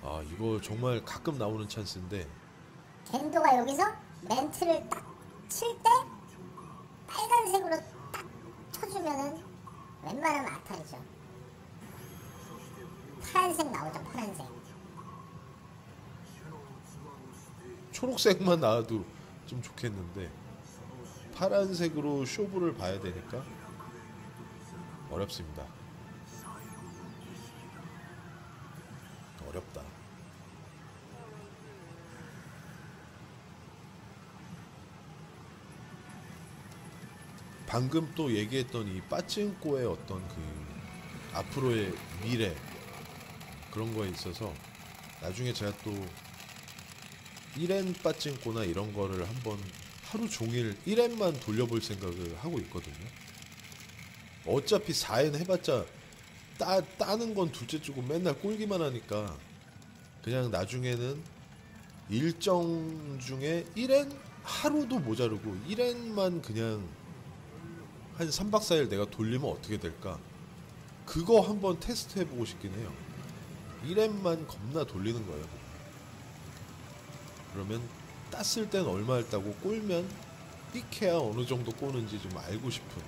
아 이거 정말 가끔 나오는 찬스인데 겐도가 여기서 멘트를 딱 칠 때 빨간색으로 딱 쳐주면은 웬만하면 아탈이죠. 파란색 나오죠. 파란색. 초록색만 나와도 좀 좋겠는데 파란색으로 쇼부를 봐야 되니까 어렵습니다. 어렵다. 방금 또 얘기했던 이 빠찡꼬의 어떤 그 앞으로의 미래 그런 거에 있어서 나중에 제가 또 1엔 빠찡꼬나 이런 거를 한번 하루 종일 1엔만 돌려볼 생각을 하고 있거든요. 어차피 4엔 해봤자 따는 건 둘째치고 맨날 꼴기만 하니까 그냥 나중에는 일정 중에 1엔 하루도 모자르고 1엔만 그냥 한 3박 4일 내가 돌리면 어떻게 될까? 그거 한번 테스트 해보고 싶긴 해요. 1엔만 겁나 돌리는 거예요. 그러면 땄을 땐 얼마 했다고 꼴면 삑해야 어느 정도 꼬는지 좀 알고 싶은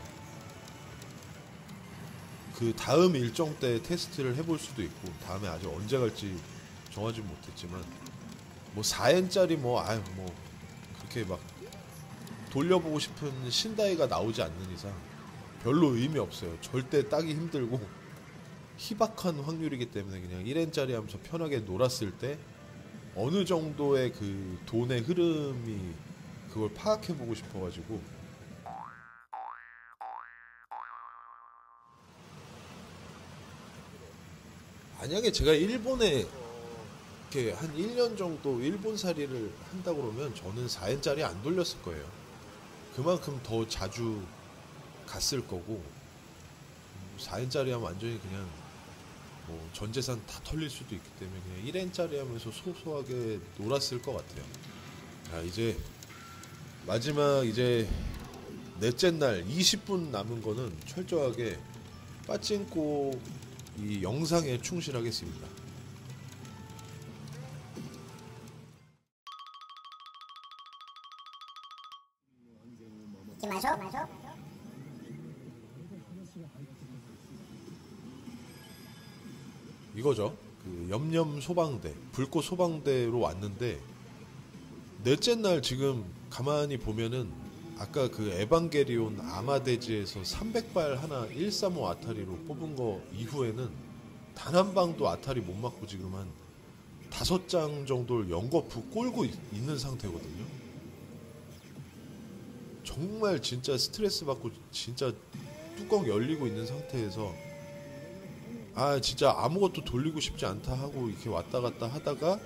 그 다음 일정 때 테스트를 해볼 수도 있고 다음에 아직 언제 갈지 정하지 못했지만 뭐 4엔짜리 뭐 그렇게 막 돌려보고 싶은 신다이가 나오지 않는 이상 별로 의미 없어요. 절대 따기 힘들고 희박한 확률이기 때문에 그냥 1엔짜리 하면서 편하게 놀았을 때 어느 정도의 그 돈의 흐름이 그걸 파악해보고 싶어가지고 만약에 제가 일본에 이렇게 한 1년 정도 일본살이를 한다 그러면 저는 4엔짜리 안 돌렸을 거예요. 그만큼 더 자주 갔을 거고 4엔짜리 하면 완전히 그냥 뭐 전 재산 다 털릴 수도 있기 때문에 그냥 1엔짜리 하면서 소소하게 놀았을 것 같아요. 자 이제 마지막 이제 넷째 날 20분 남은 거는 철저하게 빠찡꼬 이 영상에 충실하겠습니다. 잊지 마셔. 이거죠. 그 염염 소방대, 불꽃 소방대로 왔는데 넷째 날 지금 가만히 보면은 아까 그 에반게리온 아마데지에서 300발 하나 135 아타리로 뽑은 거 이후에는 단 한 방도 아타리 못 맞고 지금 한 5장 정도를 연거푸 꼴고 있는 상태거든요. 정말 진짜 스트레스 받고 진짜 뚜껑 열리고 있는 상태에서 아 진짜 아무것도 돌리고 싶지 않다 하고 이렇게 왔다 갔다 하다가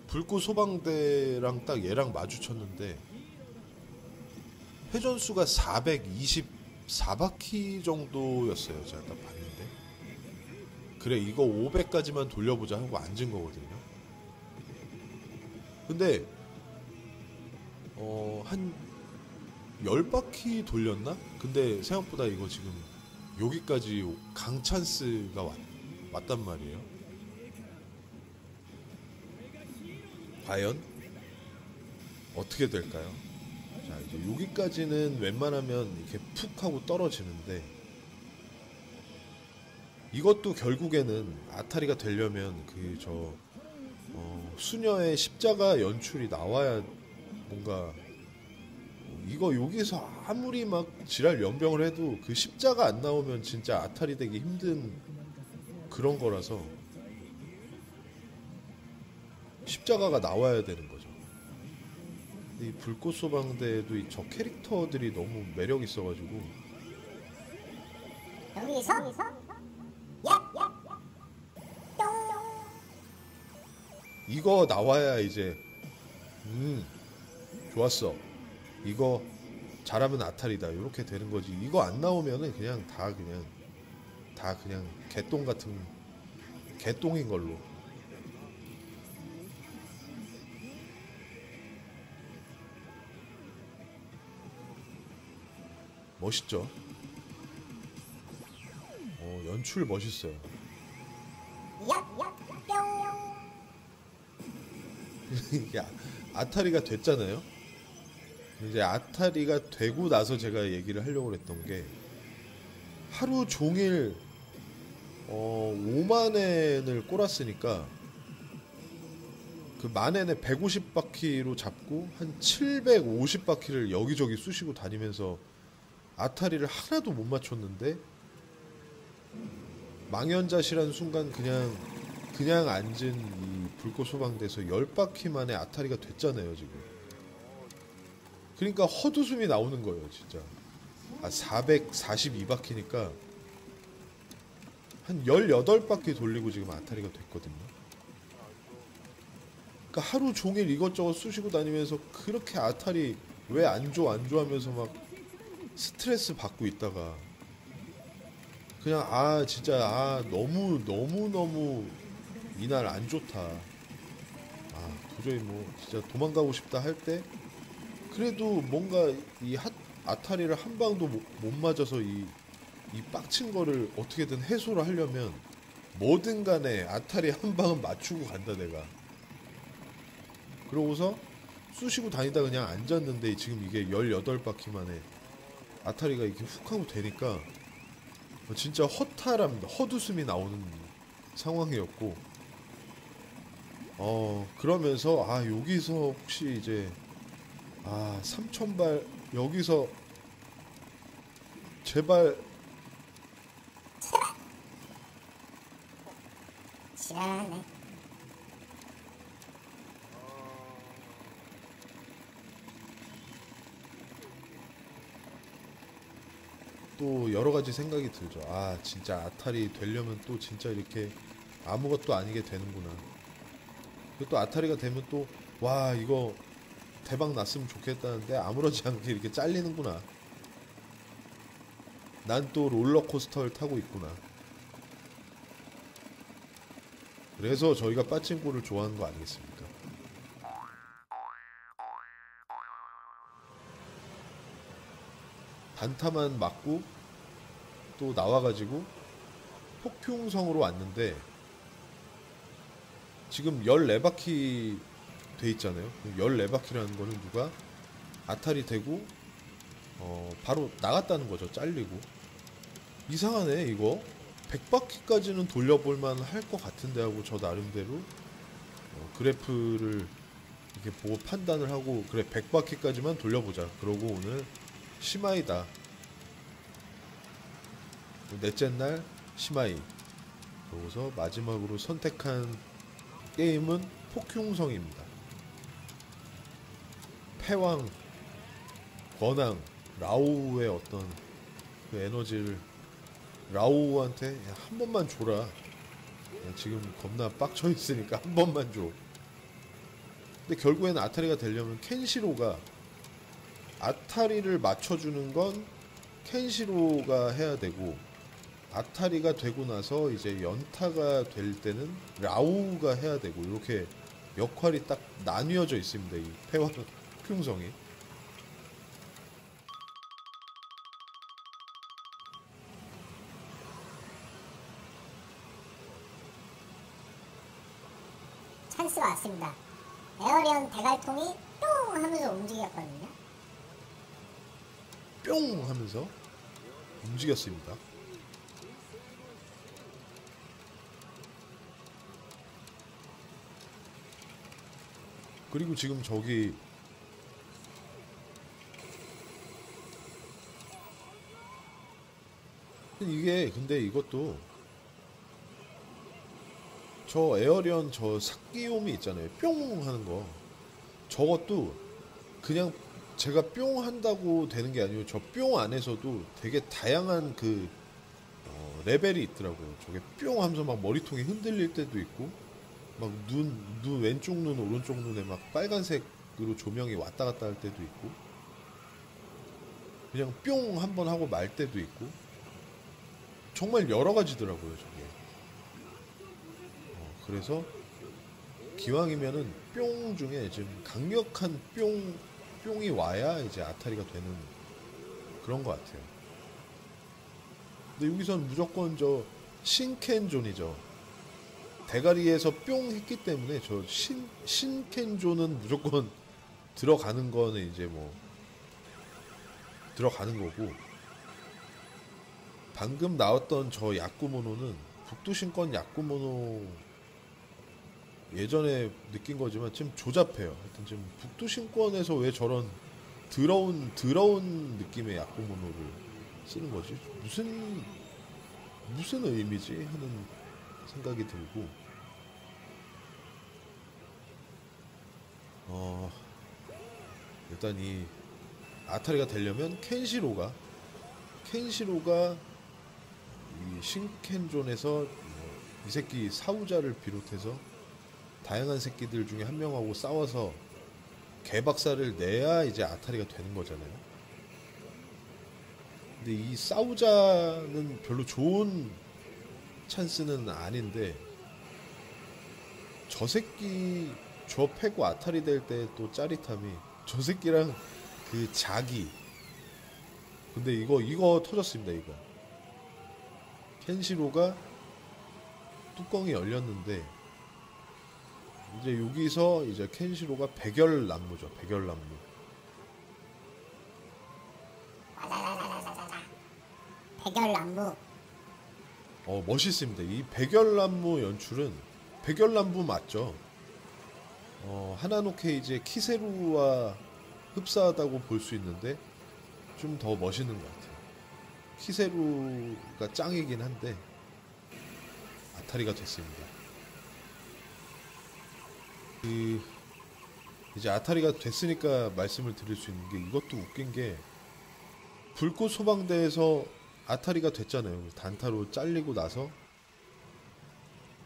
불꽃 소방대랑 딱 얘랑 마주쳤는데 회전수가 424바퀴 정도였어요. 제가 딱 봤는데 그래 이거 500까지만 돌려보자 하고 앉은 거거든요. 근데 한 10바퀴 돌렸나? 근데 생각보다 이거 지금 여기까지 강찬스가 왔단 말이에요. 과연 어떻게 될까요? 자 이제 여기까지는 웬만하면 이렇게 푹 하고 떨어지는데 이것도 결국에는 아타리가 되려면 수녀의 십자가 연출이 나와야 뭔가 이거 여기서 아무리 막 지랄 연병을 해도 그 십자가 안 나오면 진짜 아타리 되기 힘든 그런 거라서 십자가가 나와야 되는 거죠. 이 불꽃 소방대에도 저 캐릭터들이 너무 매력 있어가지고 여기서 야 이거 나와야 이제 좋았어. 이거 잘하면 아타리다. 이렇게 되는 거지. 이거 안 나오면은 그냥 다 그냥 개똥 같은 개똥인 걸로. 멋있죠? 연출 멋있어요. 뿅 이게 아타리가 됐잖아요. 이제 아타리가 되고 나서 제가 얘기를 하려고 했던 게 하루 종일 5만엔을 꼬랐으니까 그 만엔에 150바퀴로 잡고 한 750바퀴를 여기저기 쑤시고 다니면서 아타리를 하나도 못 맞췄는데 망연자실한 순간 그냥 앉은 이 불꽃 소방대에서 10바퀴 만에 아타리가 됐잖아요 지금. 그러니까 헛웃음이 나오는 거예요 진짜. 442바퀴니까 한 18바퀴 돌리고 지금 아타리가 됐거든요. 그러니까 하루 종일 이것저것 쑤시고 다니면서 그렇게 아타리 왜 안 줘 하면서 막 스트레스 받고 있다가 그냥 진짜 너무 이날 안 좋다. 도저히 뭐 진짜 도망가고 싶다 할 때 그래도 뭔가 이 아타리를 한 방도 못 맞아서 이 빡친 거를 어떻게든 해소를 하려면 뭐든 간에 아타리 한 방은 맞추고 간다 내가. 그러고서 쑤시고 다니다 그냥 앉았는데 지금 이게 18바퀴 만에 아타리가 이렇게 훅 하고 되니까 진짜 허탈합니다. 헛웃음이 나오는 상황이었고 그러면서 여기서 혹시 이제 3000발 여기서 제발 지랄하네. 또 여러 가지 생각이 들죠. 진짜 아타리 되려면 또 진짜 이렇게 아무것도 아니게 되는구나. 그리고 또 아타리가 되면 또 와 이거 대박 났으면 좋겠다는데 아무렇지 않게 이렇게 잘리는구나. 난 또 롤러코스터를 타고 있구나. 그래서 저희가 빠친코를 좋아하는 거 아니겠습니까? 단타만 맞고 또 나와가지고 폭풍성으로 왔는데 지금 14바퀴 돼 있잖아요. 14바퀴라는 거는 누가 아타리 되고 바로 나갔다는 거죠. 잘리고. 이상하네 이거. 100바퀴까지는 돌려볼만 할 것 같은데 하고 저 나름대로 그래프를 이렇게 보고 판단을 하고 그래 100바퀴까지만 돌려보자. 그러고 오늘 시마이다. 넷째 날 시마이. 그러고서 마지막으로 선택한 게임은 폭흉성입니다. 패왕, 권왕, 라오우의 어떤 그 에너지를 라오우한테 한 번만 줘라. 지금 겁나 빡쳐 있으니까 한 번만 줘. 근데 결국에는 아타리가 되려면 켄시로가 아타리를 맞춰주는 건 켄시로가 해야 되고 아타리가 되고 나서 이제 연타가 될 때는 라오우가 해야 되고 이렇게 역할이 딱 나뉘어져 있습니다. 이 패왕 풍성이. 찬스가 왔습니다. 에어리언 대갈통이 뿅 하면서 움직였거든요. 뿅 하면서 움직였습니다. 그리고 지금 저기 이게 근데 이것도 저 에어리언 저 삭기옴이 있잖아요. 뿅 하는 거. 저것도 그냥 제가 뿅 한다고 되는 게 아니고 저 뿅 안에서도 되게 다양한 그 레벨이 있더라고요. 저게 뿅 하면서 막 머리통이 흔들릴 때도 있고 막 눈 왼쪽 눈 오른쪽 눈에 막 빨간색으로 조명이 왔다 갔다 할 때도 있고 그냥 뿅 한번 하고 말 때도 있고 정말 여러 가지더라고요. 저게. 그래서 기왕이면은 뿅 중에 지금 강력한 뿅이 와야 이제 아타리가 되는 그런 것 같아요. 근데 여기선 무조건 저 신켄존이죠. 대가리에서 뿅 했기 때문에 저 신켄존은 무조건 들어가는 거는 이제 뭐 들어가는 거고 방금 나왔던 저 야쿠모노는 북두신권 야쿠모노 예전에 느낀 거지만 지금 조잡해요. 하여튼 지금 북두신권에서 왜 저런 더러운 느낌의 야쿠모노를 쓰는 거지? 무슨 의미지? 하는 생각이 들고 일단 이 아타리가 되려면 켄시로가 이 신켄존에서 이 새끼 사우자를 비롯해서 다양한 새끼들 중에 한 명하고 싸워서 개박살을 내야 이제 아타리가 되는 거잖아요. 근데 이 싸우자는 별로 좋은 찬스는 아닌데 저 새끼 저 패고 아타리 될 때 또 짜릿함이 저 새끼랑 그 자기 근데 이거 터졌습니다. 이거 켄시로가 뚜껑이 열렸는데 이제 여기서 이제 켄시로가 백열난무죠. 백열난무. 백열난무. 멋있습니다. 이 백열난무 연출은 백열난무 맞죠? 하나노 케이지의 키세루와 흡사하다고 볼 수 있는데 좀 더 멋있는 것 같아요. 키세루가 짱이긴 한데 아타리가 됐습니다. 이제 아타리가 됐으니까 말씀을 드릴 수 있는 게 이것도 웃긴 게 불꽃 소방대에서 아타리가 됐잖아요. 단타로 잘리고 나서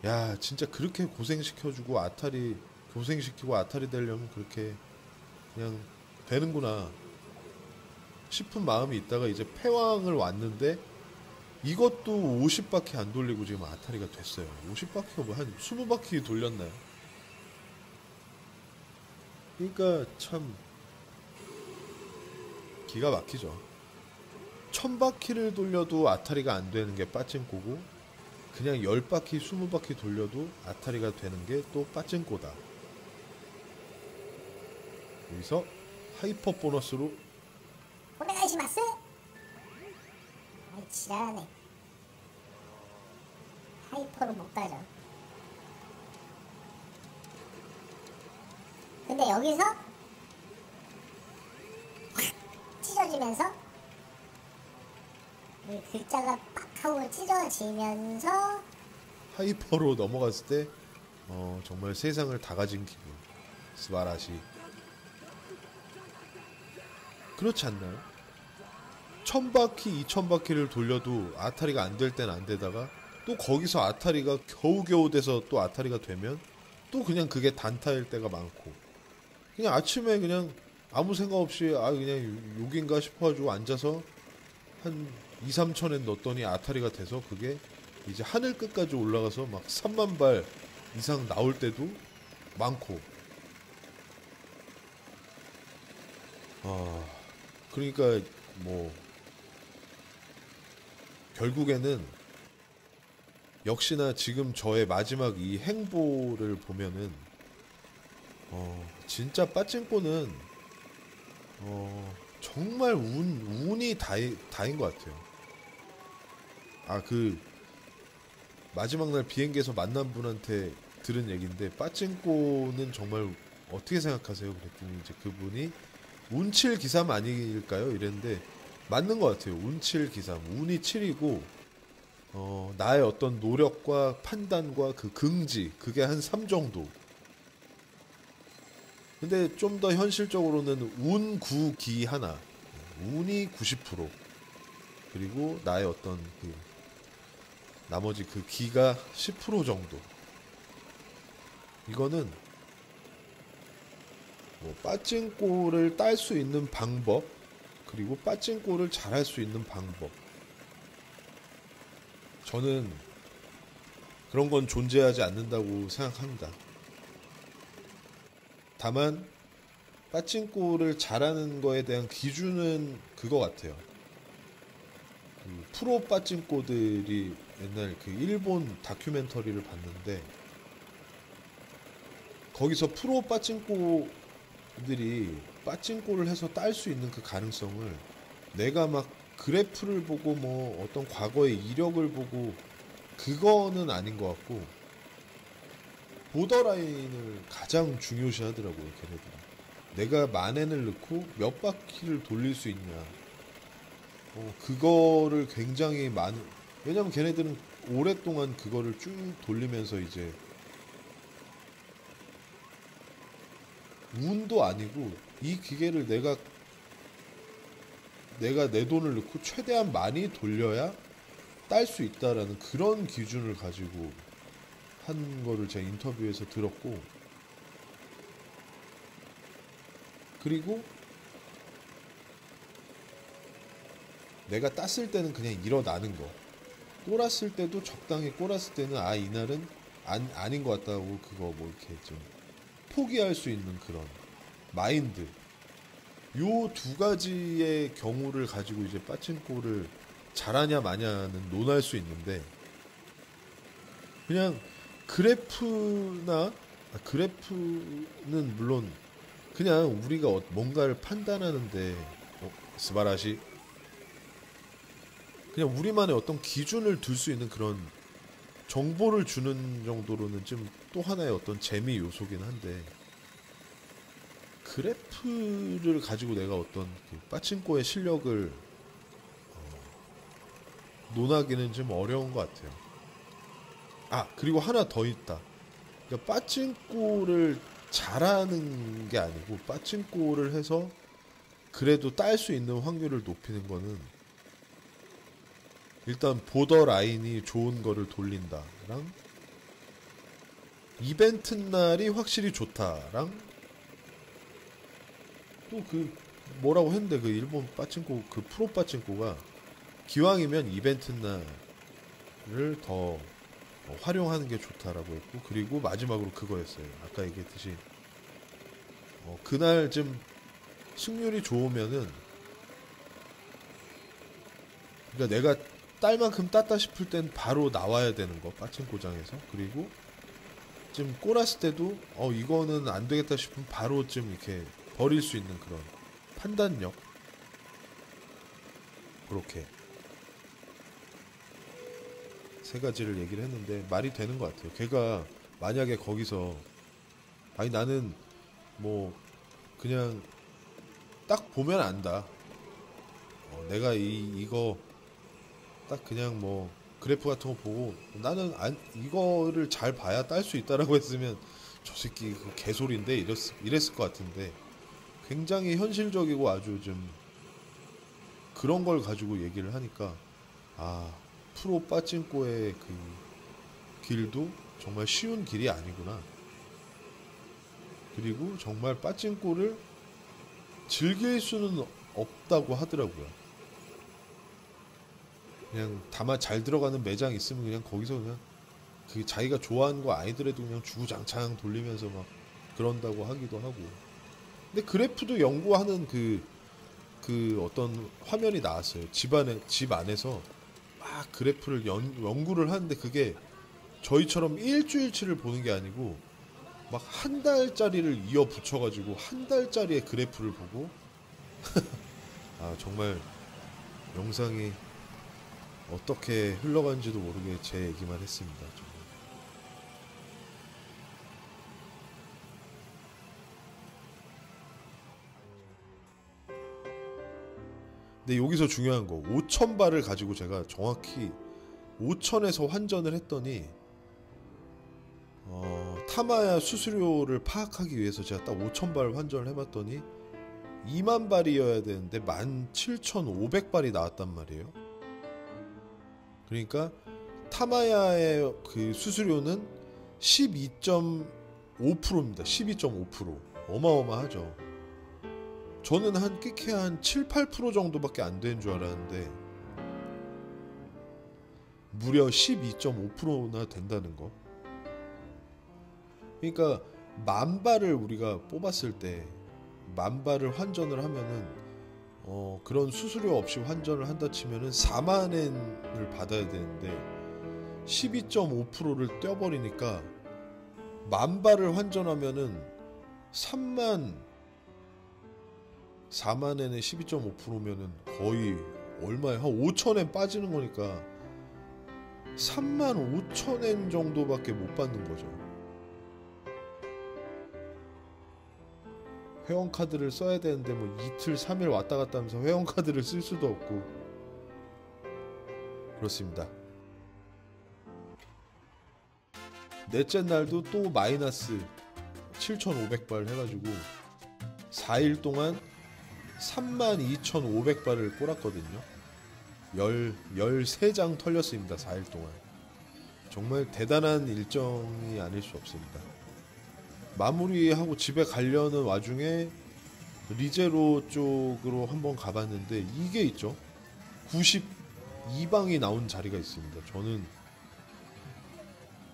야 진짜 그렇게 고생시키고 아타리 되려면 그렇게 그냥 되는구나 싶은 마음이 있다가 이제 패왕을 왔는데 이것도 50바퀴 안 돌리고 지금 아타리가 됐어요. 50바퀴가 뭐 한 20바퀴 돌렸나요? 그러니까 참 기가 막히죠. 1000바퀴를 돌려도 아타리가 안 되는 게 빠찡꼬고 그냥 10바퀴 20바퀴 돌려도 아타리가 되는 게 또 빠찡꼬다. 여기서 하이퍼 보너스로 오네가이시마스. 아이 지랄하네. 하이퍼로 못 가죠. 근데 여기서 확 찢어지면서 이 글자가 빡 하고 찢어지면서 하이퍼로 넘어갔을 때 정말 세상을 다 가진 기분. 스바라시. 그렇지 않나요? 1000바퀴 2000바퀴를 돌려도 아타리가 안 될 때는 안 되다가 또 거기서 아타리가 겨우겨우 돼서 또 아타리가 되면 또 그냥 그게 단타일 때가 많고 그냥 아침에 그냥 아무 생각 없이 그냥 여긴가 싶어가지고 앉아서 한 2, 3천엔 넣었더니 아타리가 돼서 그게 이제 하늘 끝까지 올라가서 막 3만 발 이상 나올 때도 많고 그러니까 뭐 결국에는 역시나 지금 저의 마지막 이 행보를 보면은 진짜 빠찡꼬는 정말 운이 다인 것 같아요. 그 마지막 날 비행기에서 만난 분한테 들은 얘기인데 빠찡꼬는 정말 어떻게 생각하세요? 그랬더니 이제 그분이 운칠 기삼 아닐까요? 이랬는데 맞는 것 같아요. 운칠 기삼. 운이 7이고 나의 어떤 노력과 판단과 그 긍지 그게 한 3 정도. 근데 좀 더 현실적으로는 운 9, 기 하나. 운이 90% 그리고 나의 어떤 그 나머지 그 기가 10% 정도. 이거는 뭐 빠찡꼬를 딸 수 있는 방법 그리고 빠찡꼬를 잘할 수 있는 방법. 저는 그런 건 존재하지 않는다고 생각합니다. 다만 빠찡꼬를 잘하는 거에 대한 기준은 그거 같아요. 그 프로 빠찡꼬들이 옛날 그 일본 다큐멘터리를 봤는데 거기서 프로 빠찡꼬들이 빠찡꼬를 해서 딸 수 있는 그 가능성을 내가 막 그래프를 보고 뭐 어떤 과거의 이력을 보고 그거는 아닌 것 같고 보더라인을 가장 중요시 하더라고요. 걔네들은. 내가 만엔을 넣고 몇 바퀴를 돌릴 수 있냐. 그거를 굉장히 왜냐면 걔네들은 오랫동안 그거를 쭉 돌리면서 이제 운도 아니고 이 기계를 내가 내 돈을 넣고 최대한 많이 돌려야 딸 수 있다라는 그런 기준을 가지고 한 거를 제가 인터뷰에서 들었고, 그리고 내가 땄을 때는 그냥 일어나는 거, 꼬랐을 때도 적당히 꼬랐을 때는 이날은 아닌 것 같다고 그거 뭐 이렇게 좀 포기할 수 있는 그런 마인드, 요 두 가지의 경우를 가지고 이제 빠칭코를 잘하냐 마냐는 논할 수 있는데, 그냥 그래프는 물론 그냥 우리가 뭔가를 판단하는데 스바라시 그냥 우리만의 어떤 기준을 둘 수 있는 그런 정보를 주는 정도로는 좀 또 하나의 어떤 재미 요소긴 한데, 그래프를 가지고 내가 어떤 그 빠칭코의 실력을 논하기는 좀 어려운 것 같아요. 그리고 하나 더 있다. 그러니까 빠칭코를 잘하는 게 아니고 빠칭코를 해서 그래도 딸 수 있는 확률을 높이는 거는 일단 보더 라인이 좋은 거를 돌린다랑 이벤트 날이 확실히 좋다랑 또 그 뭐라고 했는데 그 일본 빠칭코 그 프로 빠칭코가 기왕이면 이벤트 날을 더 활용하는 게 좋다라고 했고, 그리고 마지막으로 그거였어요. 아까 얘기했듯이 그날 좀 승률이 좋으면은, 그러니까 내가 딸 만큼 땄다 싶을 땐 바로 나와야 되는 거, 빠칭코장에서. 그리고 좀 꼬랐을 때도 이거는 안 되겠다 싶으면 바로 좀 이렇게 버릴 수 있는 그런 판단력, 그렇게 세 가지를 얘기를 했는데 말이 되는 것 같아요. 걔가 만약에 거기서 나는 뭐 그냥 딱 보면 안다. 내가 이거 딱 그냥 뭐 그래프 같은 거 보고 나는 이거를 잘 봐야 딸 수 있다라고 했으면 저 새끼 그 개소리인데 이랬을 것 같은데, 굉장히 현실적이고 아주 좀 그런 걸 가지고 얘기를 하니까 프로 빠찡꼬의 그 길도 정말 쉬운 길이 아니구나. 그리고 정말 빠찡꼬를 즐길 수는 없다고 하더라고요. 그냥 다만 잘 들어가는 매장 있으면 그냥 거기서 그냥 그 자기가 좋아하는 거 아니더라도 그냥 주구장창 돌리면서 막 그런다고 하기도 하고. 근데 그래프도 연구하는 그 어떤 화면이 나왔어요. 집 안에서 막 그래프를 연구를 하는데, 그게 저희처럼 일주일치를 보는 게 아니고 막 한 달짜리를 이어 붙여가지고 한 달짜리의 그래프를 보고 정말 영상이 어떻게 흘러간지도 모르게 제 얘기만 했습니다. 정말. 근데 여기서 중요한 거 5,000발을 가지고 제가 정확히 5,000에서 환전을 했더니 타마야 수수료를 파악하기 위해서 제가 딱 5,000발 환전을 해봤더니 2만 발이어야 되는데 17,500발이 나왔단 말이에요. 그러니까 타마야의 그 수수료는 12.5%입니다. 12.5%. 어마어마하죠. 저는 한 끼케 한 7, 8% 정도밖에 안 되는 줄 알았는데 무려 12.5%나 된다는 거. 그러니까 10,000발을 우리가 뽑았을 때 10,000발을 환전을 하면은 그런 수수료 없이 환전을 한다 치면은 40,000엔을 받아야 되는데 12.5%를 떼어버리니까 10,000발을 환전하면은 40,000엔에 12.5%면은 거의 얼마에 한 5,000엔 빠지는 거니까 35,000엔 정도밖에 못 받는 거죠. 회원카드를 써야 되는데 뭐 이틀 3일 왔다 갔다 하면서 회원카드를 쓸 수도 없고 그렇습니다. 넷째 날도 또 마이너스 7,500발 해가지고 4일 동안 32,500발을 꼬랐거든요. 13장 털렸습니다. 4일 동안. 정말 대단한 일정이 아닐 수 없습니다. 마무리하고 집에 가려는 와중에 리제로 쪽으로 한번 가봤는데 이게 있죠. 92방이 나온 자리가 있습니다. 저는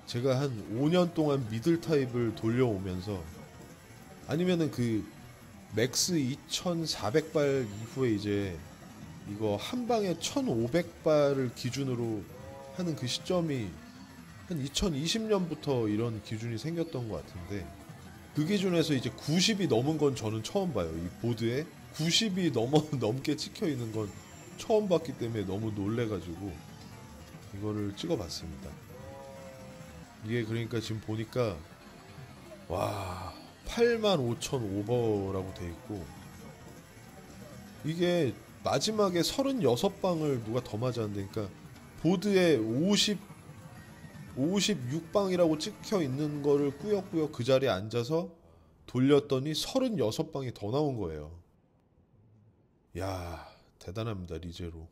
제가 한 5년 동안 미들 타입을 돌려오면서 아니면은 그 맥스 2,400발 이후에 이제 이거 한 방에 1,500발을 기준으로 하는 그 시점이 한 2020년부터 이런 기준이 생겼던 것 같은데 그 기준에서 이제 90이 넘은 건 저는 처음 봐요. 이 보드에 90이 넘게 찍혀 있는 건 처음 봤기 때문에 너무 놀래가지고 이거를 찍어봤습니다. 이게 그러니까 지금 보니까 와 85,000 오버라고 돼 있고 이게 마지막에 36방을 누가 더 맞았는데 그러니까 보드에 56방이라고 찍혀 있는 거를 꾸역꾸역 그 자리에 앉아서 돌렸더니 36방이 더 나온 거예요. 야 대단합니다. 리제로.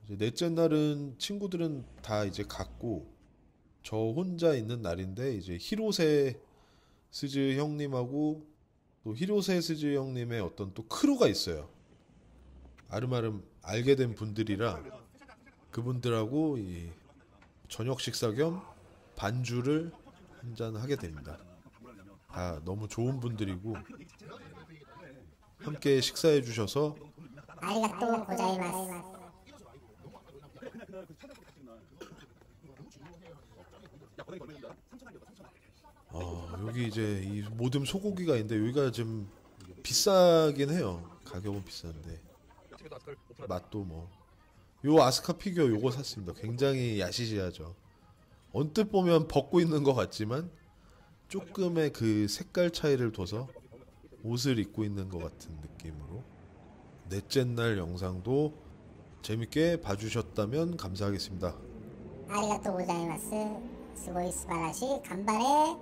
이제 넷째 날은 친구들은 다 이제 갔고 저 혼자 있는 날인데 이제 히로세 스즈 형님하고 또 히로세 스즈 형님의 어떤 또 크루가 있어요. 아름아름 알게 된 분들이라 그분들하고 이 저녁 식사 겸 반주를 한잔 하게 됩니다. 다 너무 좋은 분들이고 함께 식사해 주셔서 아리가또 고자이마스. 여기 이제 이 모듬 소고기가 있는데 여기가 좀 비싸긴 해요. 가격은 비싼데 맛도 뭐 요 아스카 피규어 요거 샀습니다. 굉장히 야시시하죠. 언뜻 보면 벗고 있는 것 같지만 조금의 그 색깔 차이를 둬서 옷을 입고 있는 것 같은 느낌으로 넷째 날 영상도 재밌게 봐주셨다면 감사하겠습니다. 아리가또 고자이마스. 스고이 스바라시 간발에